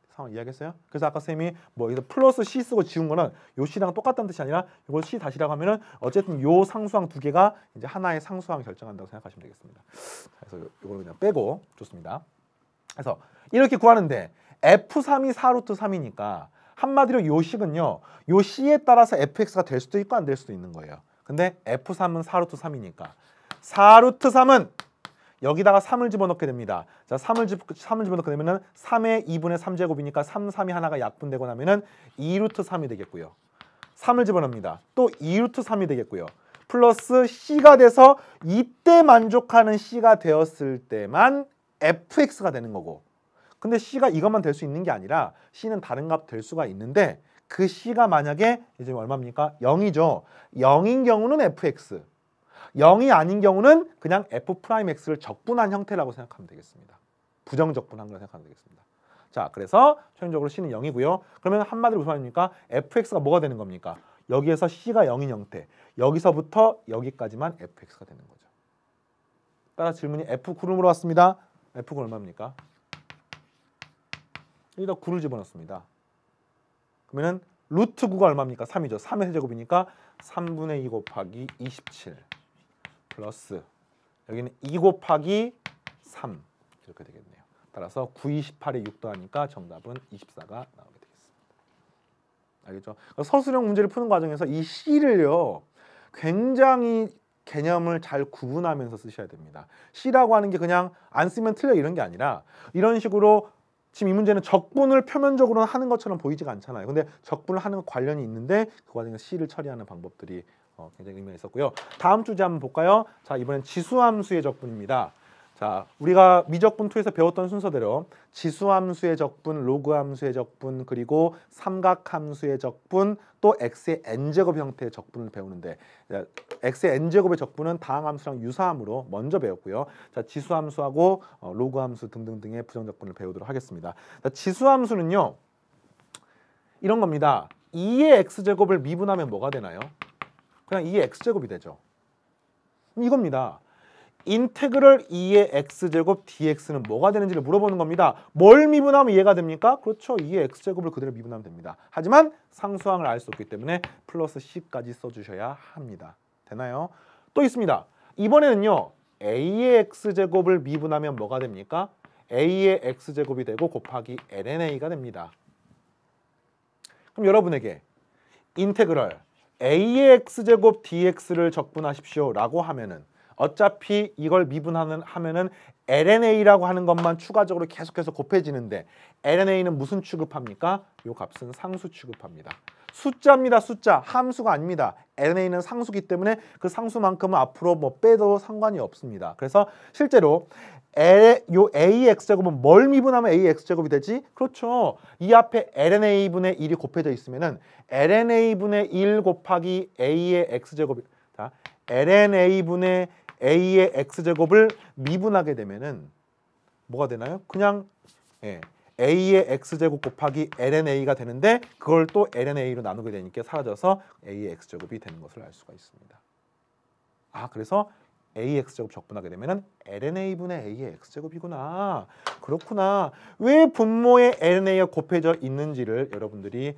상황 이해하겠어요? 그래서 아까 쌤이 뭐 여기서 플러스 c 쓰고 지운 거는 요 c랑 똑같다는 뜻이 아니라 이걸 c 다시라고 하면은 어쨌든 요 상수항 두 개가 이제 하나의 상수항을 결정한다고 생각하시면 되겠습니다. 그래서 이거를 그냥 빼고 좋습니다. 그래서 이렇게 구하는데 f3이 4루트 3이니까 한마디로 요 식은요. 요 c에 따라서 fx가 될 수도 있고 안 될 수도 있는 거예요. 근데 f3은 4루트 3이니까 4루트 3은 여기다가 3을 집어넣게 됩니다. 자, 3을 집어넣게 되면은 3의 2분의 3제곱이니까 3, 3이 하나가 약분되고 나면은 2루트 3이 되겠고요. 3을 집어넣습니다. 또 2루트 3이 되겠고요. 플러스 c가 돼서 이때 만족하는 c가 되었을 때만 fx가 되는 거고. 근데 c가 이것만 될 수 있는 게 아니라 c는 다른 값 될 수가 있는데 그 c가 만약에 이제 얼마입니까? 0이죠. 0인 경우는 fx. 0이 아닌 경우는 그냥 f'x를 적분한 형태라고 생각하면 되겠습니다. 부정적분한 걸 생각하면 되겠습니다. 자, 그래서 최종적으로 c는 0이고요. 그러면 한마디로 무슨 말입니까? fx가 뭐가 되는 겁니까? 여기에서 c가 0인 형태, 여기서부터 여기까지만 fx가 되는 거죠. 따라 질문이 f9로 물어봤습니다. f9는 얼마입니까? 여기다 9를 집어넣습니다. 그러면은 루트 9가 얼마입니까? 3이죠. 3의 세제곱이니까 3분의 2 곱하기 27 플러스 여기는 2 곱하기 3 이렇게 되겠네요. 따라서 9, 28에 6 더하니까 정답은 24가 나오게 되겠습니다. 알겠죠? 서술형 문제를 푸는 과정에서 이 C를요. 굉장히 개념을 잘 구분하면서 쓰셔야 됩니다. C라고 하는 게 그냥 안 쓰면 틀려 이런 게 아니라 이런 식으로 지금 이 문제는 적분을 표면적으로 하는 것처럼 보이지가 않잖아요. 근데 적분을 하는 관련이 있는데 그 과정에서 C를 처리하는 방법들이 굉장히 의미가 있었고요. 다음 주제 한번 볼까요? 자, 이번엔 지수함수의 적분입니다. 자, 우리가 미적분 2에서 배웠던 순서대로 지수함수의 적분, 로그함수의 적분, 그리고 삼각함수의 적분, 또 x의 n제곱 형태의 적분을 배우는데 x의 n제곱의 적분은 다항함수랑 유사함으로 먼저 배웠고요. 자, 지수함수하고 로그함수 등등등의 부정적분을 배우도록 하겠습니다. 자, 지수함수는요. 이런 겁니다. 2의 x제곱을 미분하면 뭐가 되나요? 그냥 2의 x제곱이 되죠. 이겁니다. 인테그럴 2의 x제곱 dx는 뭐가 되는지를 물어보는 겁니다. 뭘 미분하면 이해가 됩니까? 그렇죠. 2의 x제곱을 그대로 미분하면 됩니다. 하지만 상수항을 알 수 없기 때문에 플러스 c까지 써주셔야 합니다. 되나요? 또 있습니다. 이번에는요. a의 x제곱을 미분하면 뭐가 됩니까? a의 x제곱이 되고 곱하기 lna가 됩니다. 그럼 여러분에게 인테그럴 a의 x제곱 dx를 적분하십시오 라고 하면은 어차피 이걸 미분하면은 lna라고 하는 것만 추가적으로 계속해서 곱해지는데 lna는 무슨 취급합니까? 이 값은 상수 취급합니다. 숫자입니다. 숫자. 함수가 아닙니다. lna는 상수기 때문에 그 상수만큼은 앞으로 뭐 빼도 상관이 없습니다. 그래서 실제로 요 a의 x제곱은 뭘 미분하면 a의 x제곱이 되지? 그렇죠. 이 앞에 lna분의 1이 곱해져 있으면은 lna분의 1 곱하기 a의 x제곱이 자, lna분의 a의 x제곱을 미분하게 되면은 뭐가 되나요? 그냥 a의 x제곱 곱하기 lna가 되는데 그걸 또 lna로 나누게 되니까 사라져서 a의 x제곱이 되는 것을 알 수가 있습니다. 아, 그래서 a의 x제곱 적분하게 되면은 lna분의 a의 x제곱이구나. 그렇구나. 왜 분모에 lna가 곱해져 있는지를 여러분들이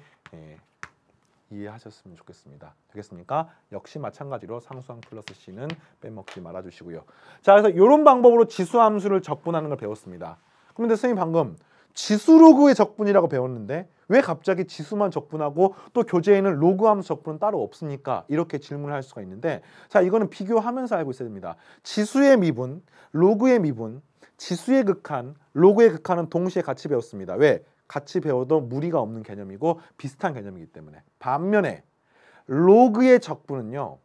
이해하셨으면 좋겠습니다. 되겠습니까? 역시 마찬가지로 상수항 플러스 c는 빼먹지 말아주시고요. 자, 그래서 이런 방법으로 지수함수를 적분하는 걸 배웠습니다. 그런데 선생님 방금 지수로그의 적분이라고 배웠는데 왜 갑자기 지수만 적분하고 또 교재에는 로그함수 적분은 따로 없습니까? 이렇게 질문을 할 수가 있는데 자, 이거는 비교하면서 알고 있어야 됩니다. 지수의 미분, 로그의 미분, 지수의 극한, 로그의 극한은 동시에 같이 배웠습니다. 왜? 같이 배워도 무리가 없는 개념이고 비슷한 개념이기 때문에. 반면에 로그의 적분은요.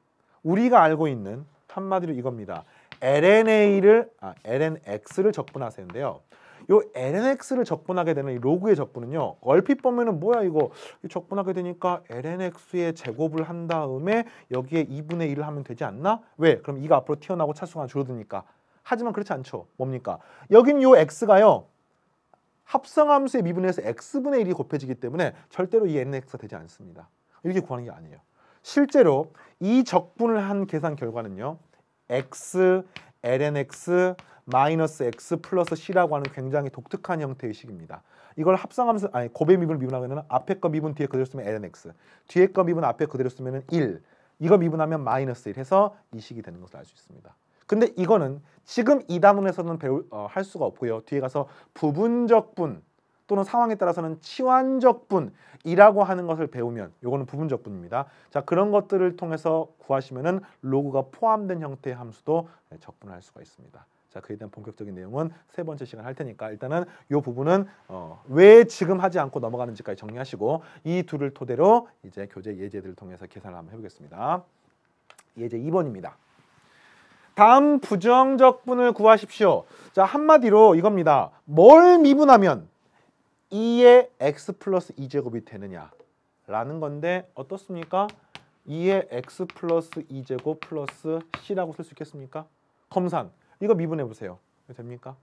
우리가 알고 있는 한마디로 이겁니다. lnx를 적분하세요인데요. 요 lnx를 적분하게 되는 이 로그의 적분은요. 얼핏 보면은 뭐야 이거 적분하게 되니까 lnx의 제곱을 한 다음에 여기에 2분의 1을 하면 되지 않나? 왜? 그럼 2가 앞으로 튀어나오고 차수가 줄어드니까. 하지만 그렇지 않죠. 뭡니까? 여긴 요 x가요. 합성함수의 미분에서 x분의 1이 곱해지기 때문에 절대로 이 lnx가 되지 않습니다. 이렇게 구하는 게 아니에요. 실제로 이 적분을 한 계산 결과는요. x, lnx, 마이너스 x 플러스 c라고 하는 굉장히 독특한 형태의 식입니다. 이걸 합성함수, 곱의 미분을 미분하면 앞에 거 미분 뒤에 그대로 쓰면 lnx, 뒤에 거 미분 앞에 그대로 쓰면 1, 이거 미분하면 마이너스 1 해서 이 식이 되는 것을 알 수 있습니다. 근데 이거는 지금 이 단원에서는 할 수가 없고요. 뒤에 가서 부분적분 또는 상황에 따라서는 치환적분이라고 하는 것을 배우면 요거는 부분적분입니다. 자, 그런 것들을 통해서 구하시면은 로그가 포함된 형태의 함수도 적분할 수가 있습니다. 자, 그에 대한 본격적인 내용은 세 번째 시간 할 테니까 일단은 요 부분은 왜 지금 하지 않고 넘어가는지까지 정리하시고 이 둘을 토대로 이제 교재 예제들을 통해서 계산을 한번 해보겠습니다. 예제 2번입니다. 다음 부정적분을 구하십시오. 자, 한마디로 이겁니다. 뭘 미분하면 2의 x 플러스 2제곱이 되느냐라는 건데 어떻습니까? 2의 x 플러스 2제곱 플러스 c라고 쓸 수 있겠습니까? 검산. 이거 미분해 보세요. 됩니까?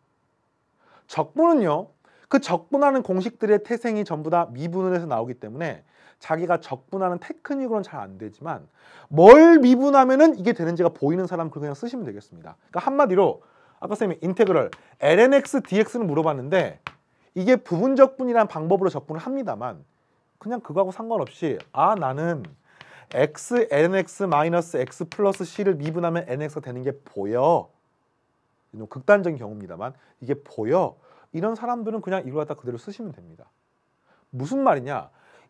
적분은요. 그 적분하는 공식들의 태생이 전부 다 미분을 해서 나오기 때문에 자기가 적분하는 테크닉으로는 잘 안 되지만 뭘 미분하면은 이게 되는지가 보이는 사람 그냥 쓰시면 되겠습니다. 그러니까 한마디로 아까 선생님이 인테그럴 lnx dx는 물어봤는데 이게 부분적분이라는 방법으로 적분을 합니다만 그냥 그거하고 상관없이 나는 x lnx 마이너스 x 플러스 c를 미분하면 nx가 되는 게 보여. 극단적인 경우입니다만 이게 보여. 이런 사람들은 그냥 이걸 갖다 그대로 쓰시면 됩니다. 무슨 말이냐?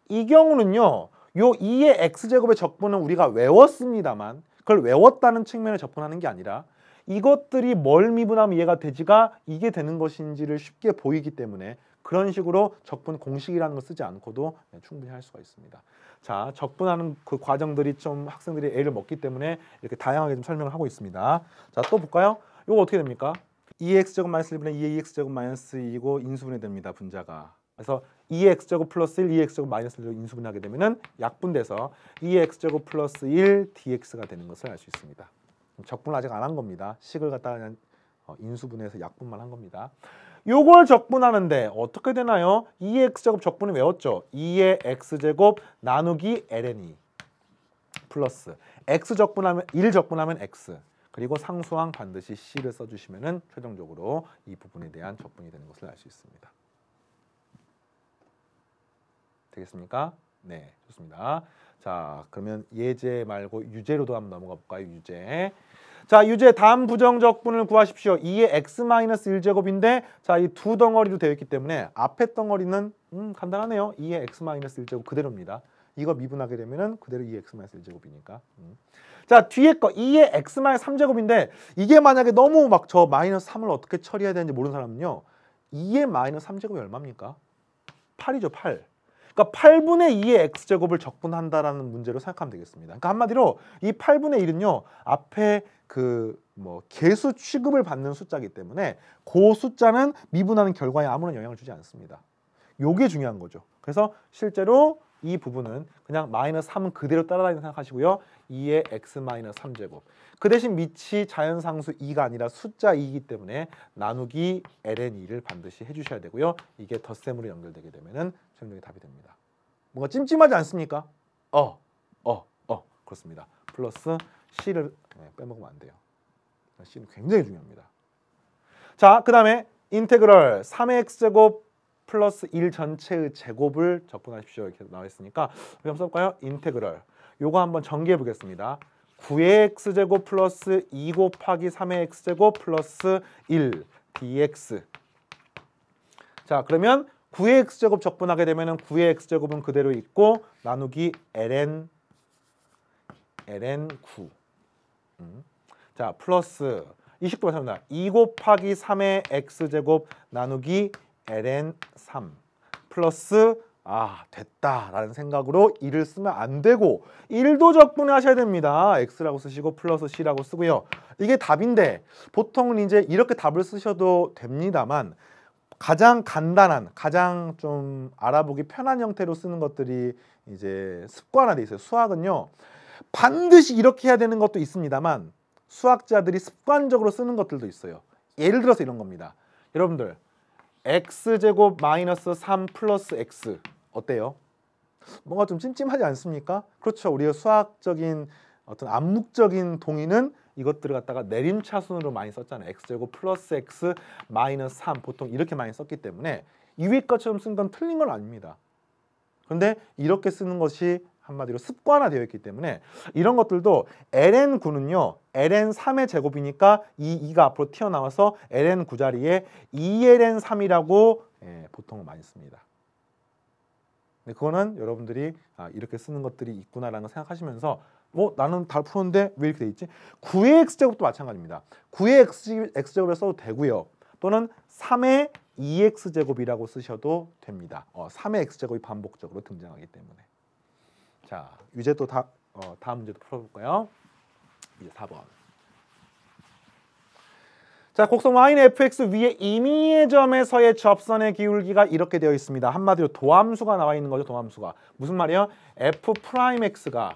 이 경우는요. 요 2의 x제곱의 적분은 우리가 외웠습니다만 그걸 외웠다는 측면에 접근하는 게 아니라 이것들이 뭘 미분하면 이해가 되지가 이게 되는 것인지를 쉽게 보이기 때문에 그런 식으로 적분 공식이라는 걸 쓰지 않고도 충분히 할 수가 있습니다. 자, 적분하는 그 과정들이 좀 학생들이 애를 먹기 때문에 이렇게 다양하게 좀 설명을 하고 있습니다. 자, 또 볼까요? 이거 어떻게 됩니까? 2x제곱 마이너스 1분의 2의 2x제곱 마이너스 2이고 인수분해 됩니다. 분자가. 그래서 2x제곱 플러스 1, 2x제곱 마이너스 1로 인수분해하게 되면은 약분돼서 2x제곱 플러스 1 dx가 되는 것을 알 수 있습니다. 적분을 아직 안 한 겁니다. 식을 갖다가 그냥 인수분해해서 약분만 한 겁니다. 요걸 적분하는데 어떻게 되나요? 2x제곱 적분을 외웠죠. 2의 x제곱 나누기 ln이 플러스 x 적분하면 1 적분하면 x 그리고 상수항 반드시 c를 써주시면은 최종적으로 이 부분에 대한 적분이 되는 것을 알 수 있습니다. 되겠습니까? 네, 좋습니다. 자, 그러면 예제 말고 유제로도 한번 넘어가 볼까요? 유제. 자, 유제 다음 부정적분을 구하십시오. 2의 x-1제곱인데 자, 이 두 덩어리로 되어 있기 때문에 앞에 덩어리는 간단하네요. 2의 x-1제곱 그대로입니다. 이거 미분하게 되면은 그대로 2의 x-1제곱이니까. 자, 뒤에 거 2의 x-3제곱인데 이게 만약에 너무 막 저 마이너스 3을 어떻게 처리해야 되는지 모르는 사람은요. 2의 마이너스 3제곱이 얼마입니까? 8이죠, 8. 그러니까 8분의 2의 x제곱을 적분한다라는 문제로 생각하면 되겠습니다. 그러니까 한마디로 이 8분의 1은요. 앞에 개수 취급을 받는 숫자이기 때문에 그 숫자는 미분하는 결과에 아무런 영향을 주지 않습니다. 요게 중요한 거죠. 그래서 실제로 이 부분은 그냥 마이너스 3은 그대로 따라다니는 생각하시고요. 2의 x-3제곱. 그 대신 밑이 자연상수 2가 아니라 숫자 2이기 때문에 나누기 ln2를 반드시 해주셔야 되고요. 이게 덧셈으로 연결되게 되면은 최종적인 답이 됩니다. 뭔가 찜찜하지 않습니까? 그렇습니다. 플러스 c를 빼먹으면 안 돼요. c는 굉장히 중요합니다. 자, 그 다음에 인테그럴 3의 x제곱 플러스 1 전체의 제곱을 적분하십시오. 이렇게 나와 있으니까 여기 한번 써볼까요? 인테그럴. 요거 한번 전개해 보겠습니다. 9의 x제곱 플러스 2 곱하기 3의 x제곱 플러스 1 dx. 자, 그러면 9의 x제곱 적분하게 되면은 9의 x제곱은 그대로 있고 나누기 ln 9. 자, 플러스 29가 됩니다. 2 곱하기 3의 x제곱 나누기 ln 3. 플러스 됐다라는 생각으로 1을 쓰면 안 되고 1도 적분을 하셔야 됩니다. x라고 쓰시고 플러스 c라고 쓰고요. 이게 답인데 보통은 이제 이렇게 답을 쓰셔도 됩니다만 가장 간단한, 가장 좀 알아보기 편한 형태로 쓰는 것들이 이제 습관화돼 있어요. 수학은요. 반드시 이렇게 해야 되는 것도 있습니다만 수학자들이 습관적으로 쓰는 것들도 있어요. 예를 들어서 이런 겁니다. 여러분들 x제곱 마이너스 3 플러스 x 어때요? 뭔가 좀 찜찜하지 않습니까? 그렇죠. 우리가 수학적인 어떤 암묵적인 동의는 이것들을 갖다가 내림차순으로 많이 썼잖아요. x제곱 플러스 x 마이너스 3 보통 이렇게 많이 썼기 때문에 이 위에 것처럼 쓴 건 틀린 건 아닙니다. 그런데 이렇게 쓰는 것이 한마디로 습관화되어 있기 때문에 이런 것들도 ln9는요. ln3의 제곱이니까 이 2가 앞으로 튀어나와서 ln9 자리에 2ln3이라고 보통 많이 씁니다. 근데 그거는 여러분들이 이렇게 쓰는 것들이 있구나라는 거 생각하시면서 나는 다 푸는데 왜 이렇게 돼 있지? 9의 x제곱도 마찬가지입니다. 9의 x제곱을 써도 되고요. 또는 3의 2x제곱이라고 쓰셔도 됩니다. 3의 x제곱이 반복적으로 등장하기 때문에. 자, 이제 또 다음 문제도 풀어볼까요? 이제 4번. 자, 곡선 y는 fx 위에 임의의 점에서의 접선의 기울기가 이렇게 되어 있습니다. 한마디로 도함수가 나와 있는 거죠. 도함수가. 무슨 말이에요? f'x가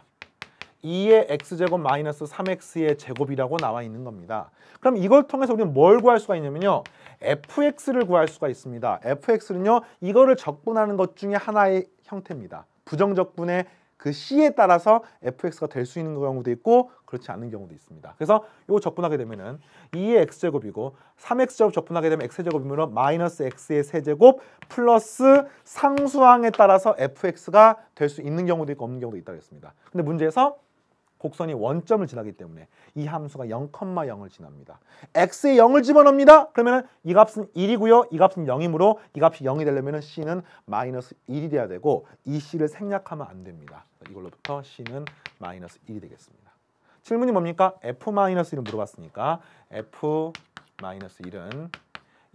2의 x제곱 마이너스 3x의 제곱이라고 나와 있는 겁니다. 그럼 이걸 통해서 우리는 뭘 구할 수가 있냐면요. fx를 구할 수가 있습니다. fx는요. 이거를 적분하는 것 중에 하나의 형태입니다. 부정적분의 그 c에 따라서 fx가 될 수 있는 경우도 있고 그렇지 않은 경우도 있습니다. 그래서 이거 적분하게 되면은 2의 x제곱이고 3x제곱 적분하게 되면 x제곱이면 마이너스 x의 세제곱 플러스 상수항에 따라서 fx가 될 수 있는 경우도 있고 없는 경우도 있다고 했습니다. 근데 문제에서 곡선이 원점을 지나기 때문에 이 함수가 0,0을 지납니다. x에 0을 집어넣습니다. 그러면 이 값은 1이고요. 이 값은 0이므로 이 값이 0이 되려면 c는 마이너스 1이 돼야 되고 이 c를 생략하면 안 됩니다. 이걸로부터 c는 마이너스 1이 되겠습니다. 질문이 뭡니까? f-1을 물어봤으니까 f-1은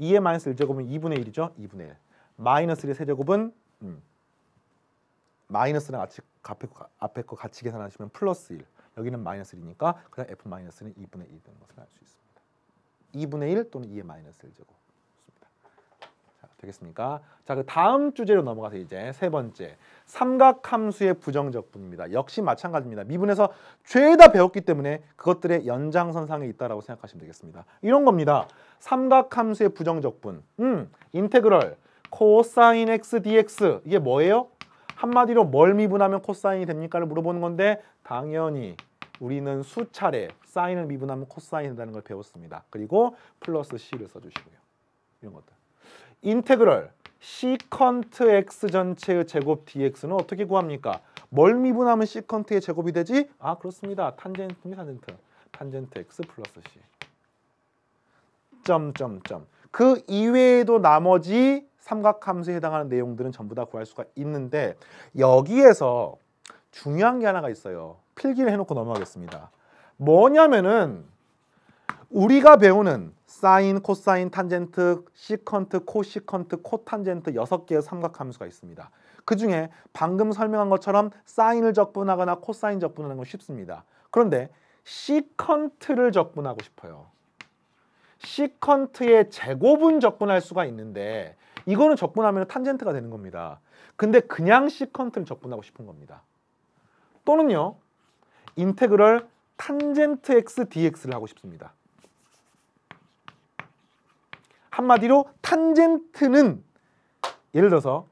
2의 마이너스 1제곱은 2분의 1이죠. 2분의 1. 마이너스 1의 세제곱은 마이너스랑 앞에 거 같이 계산하시면 플러스 1. 여기는 마이너스 1이니까 그냥 f-는 2분의 1이 되는 것을 알 수 있습니다. 2분의 1 또는 2의 마이너스 1제곱. 좋습니다. 자, 되겠습니까? 자, 그 다음 주제로 넘어가서 이제 세 번째. 삼각함수의 부정적분입니다. 역시 마찬가지입니다. 미분에서 죄다 배웠기 때문에 그것들의 연장선상에 있다라고 생각하시면 되겠습니다. 이런 겁니다. 삼각함수의 부정적분. 인테그럴 코사인 x dx. 이게 뭐예요? 한마디로 뭘 미분하면 코사인이 됩니까를 물어보는 건데 당연히 우리는 수차례 사인을 미분하면 코사인이 된다는 걸 배웠습니다. 그리고 플러스 c를 써주시고요. 이런 것들. 인테그럴 시컨트 x 전체의 제곱 dx는 어떻게 구합니까? 뭘 미분하면 시컨트의 제곱이 되지? 그렇습니다. 탄젠트 x 플러스 c. 점점점. 그 이외에도 나머지 삼각함수에 해당하는 내용들은 전부 다 구할 수가 있는데 여기에서 중요한 게 하나가 있어요. 필기를 해놓고 넘어가겠습니다. 뭐냐면은 우리가 배우는 사인, 코사인, 탄젠트, 시컨트, 코시컨트, 코탄젠트 6개의 삼각함수가 있습니다. 그 중에 방금 설명한 것처럼 사인을 적분하거나 코사인 적분하는 건 쉽습니다. 그런데 시컨트를 적분하고 싶어요. 시컨트의 제곱은 적분할 수가 있는데 이거는 적분하면 탄젠트가 되는 겁니다. 근데 그냥 시컨트를 적분하고 싶은 겁니다. 또는요. 인테그럴 탄젠트 x dx를 하고 싶습니다. 한마디로 탄젠트는 예를 들어서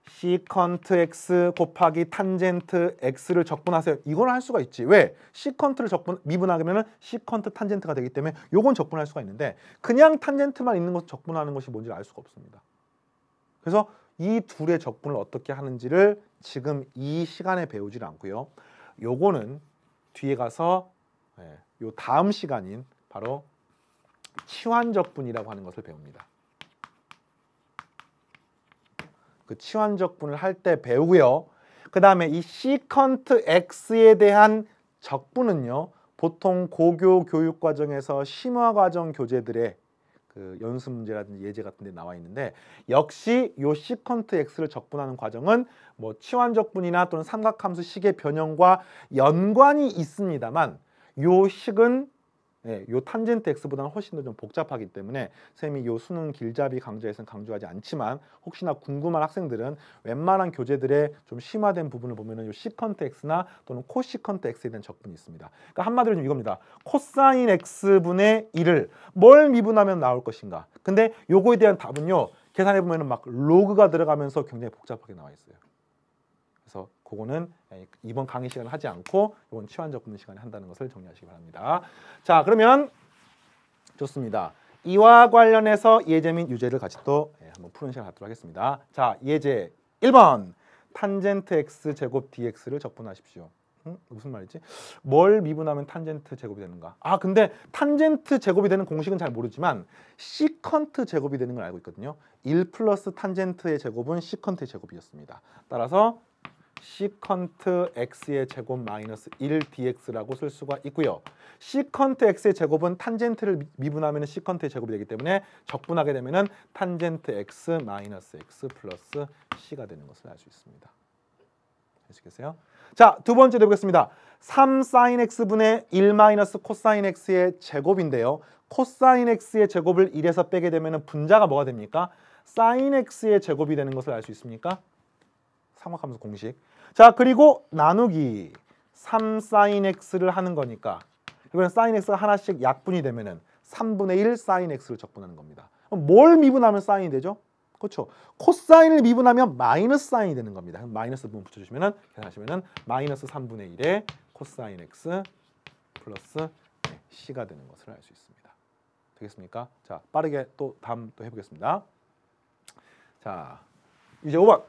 시컨트 x 곱하기 탄젠트 x를 적분하세요. 이걸 할 수가 있지. 왜? 시컨트를 미분하게 하면 시컨트 탄젠트가 되기 때문에 요건 적분할 수가 있는데 그냥 탄젠트만 있는 것 적분하는 것이 뭔지 알 수가 없습니다. 그래서 이 둘의 적분을 어떻게 하는지를 지금 이 시간에 배우질 않고요. 요거는 뒤에 가서 요 다음 시간인 바로 치환적분이라고 하는 것을 배웁니다. 그 치환적분을 할 때 배우고요. 그 다음에 이 시컨트 x에 대한 적분은요. 보통 고교 교육과정에서 심화과정 교재들의 그 연습 문제라든지 예제 같은 데 나와 있는데 역시 요 시컨트 x를 적분하는 과정은 뭐 치환적분이나 또는 삼각함수 식의 변형과 연관이 있습니다만 요 식은 요 탄젠트 x보다는 훨씬 더 좀 복잡하기 때문에 쌤이 요 수능 길잡이 강좌에서는 강조하지 않지만 혹시나 궁금한 학생들은 웬만한 교재들의 좀 심화된 부분을 보면은 요 시컨트 x나 또는 코시컨트 x에 대한 적분이 있습니다. 그러니까 한마디로 좀 이겁니다. 코사인 x분의 1을 뭘 미분하면 나올 것인가. 근데 요거에 대한 답은요. 계산해 보면은 막 로그가 들어가면서 굉장히 복잡하게 나와 있어요. 그래서 그거는 이번 강의 시간에 하지 않고 이번 치환적분 시간에 한다는 것을 정리하시기 바랍니다. 자, 그러면 좋습니다. 이와 관련해서 예제 및 유제를 같이 또 한번 푸는 시간 갖도록 하겠습니다. 자, 예제 1번 탄젠트 x 제곱 dx를 적분하십시오. 무슨 말이지? 뭘 미분하면 탄젠트 제곱이 되는가? 아, 근데 탄젠트 제곱이 되는 공식은 잘 모르지만 시컨트 제곱이 되는 걸 알고 있거든요. 1 플러스 탄젠트의 제곱은 시컨트의 제곱이었습니다. 따라서 시컨트 x의 제곱 마이너스 1 dx라고 쓸 수가 있고요. 시컨트 x의 제곱은 탄젠트를 미분하면 시컨트의 제곱이 되기 때문에 적분하게 되면 탄젠트 x 마이너스 x 플러스 c가 되는 것을 알 수 있습니다. 아시겠어요? 자, 두 번째 해보겠습니다. 3 sin x분의 1 마이너스 코사인 x의 제곱인데요. 코사인 x의 제곱을 1에서 빼게 되면 분자가 뭐가 됩니까? sin x의 제곱이 되는 것을 알 수 있습니까? 삼각함수 공식. 자, 그리고 나누기 3 sin x를 하는 거니까 이번엔 sin x가 하나씩 약분이 되면은 3분의 1 sin x를 적분하는 겁니다. 그럼 뭘 미분하면 sin이 되죠? 그렇죠. 코사인을 미분하면 마이너스 사인이 되는 겁니다. 마이너스 부분 붙여주시면은 계산하시면은 마이너스 3분의 1의 코사인 x 플러스 c가 되는 것을 알 수 있습니다. 되겠습니까? 자, 빠르게 또 다음 또 해보겠습니다. 자, 이제 5번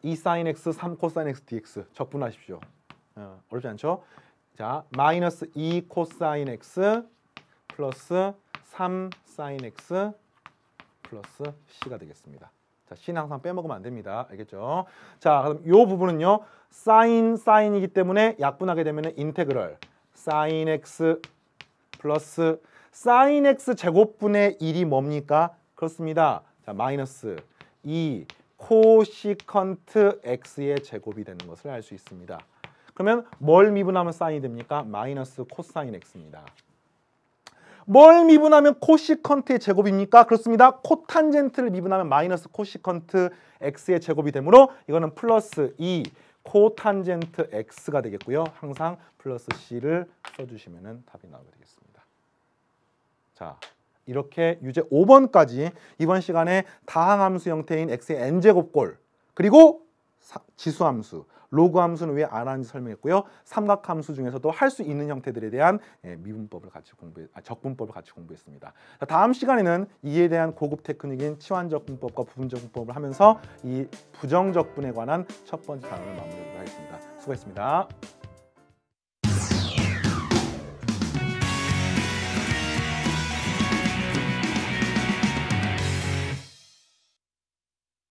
2 sin x 3 코사인 x dx 적분하십시오. 어렵지 않죠? 자, 마이너스 2 코사인 x 플러스 3 sin x 플러스 c가 되겠습니다. 자, c는 항상 빼먹으면 안 됩니다. 알겠죠? 자, 그럼 이 부분은요. 사인이기 때문에 약분하게 되면 인테그럴 sin x 플러스 sin x 제곱분의 1이 뭡니까? 그렇습니다. 자, 마이너스 2 코시컨트 x의 제곱이 되는 것을 알 수 있습니다. 그러면 뭘 미분하면 사인이 됩니까? 마이너스 코사인 x입니다. 뭘 미분하면 코시컨트의 제곱입니까? 그렇습니다. 코탄젠트를 미분하면 마이너스 코시컨트 x의 제곱이 되므로 이거는 플러스 2 코탄젠트 x가 되겠고요. 항상 플러스 c를 써주시면 답이 나오게 되겠습니다. 자, 이렇게 유제 5번까지 이번 시간에 다항함수 형태인 x의 n제곱꼴 그리고 지수함수 로그 함수는 왜 안 하는지 설명했고요. 삼각함수 중에서도 할 수 있는 형태들에 대한 미분법을 같이 적분법을 같이 공부했습니다. 자, 다음 시간에는 이에 대한 고급 테크닉인 치환적분법과 부분적분법을 하면서 이 부정적분에 관한 첫 번째 단원을 마무리하도록 하겠습니다. 수고했습니다.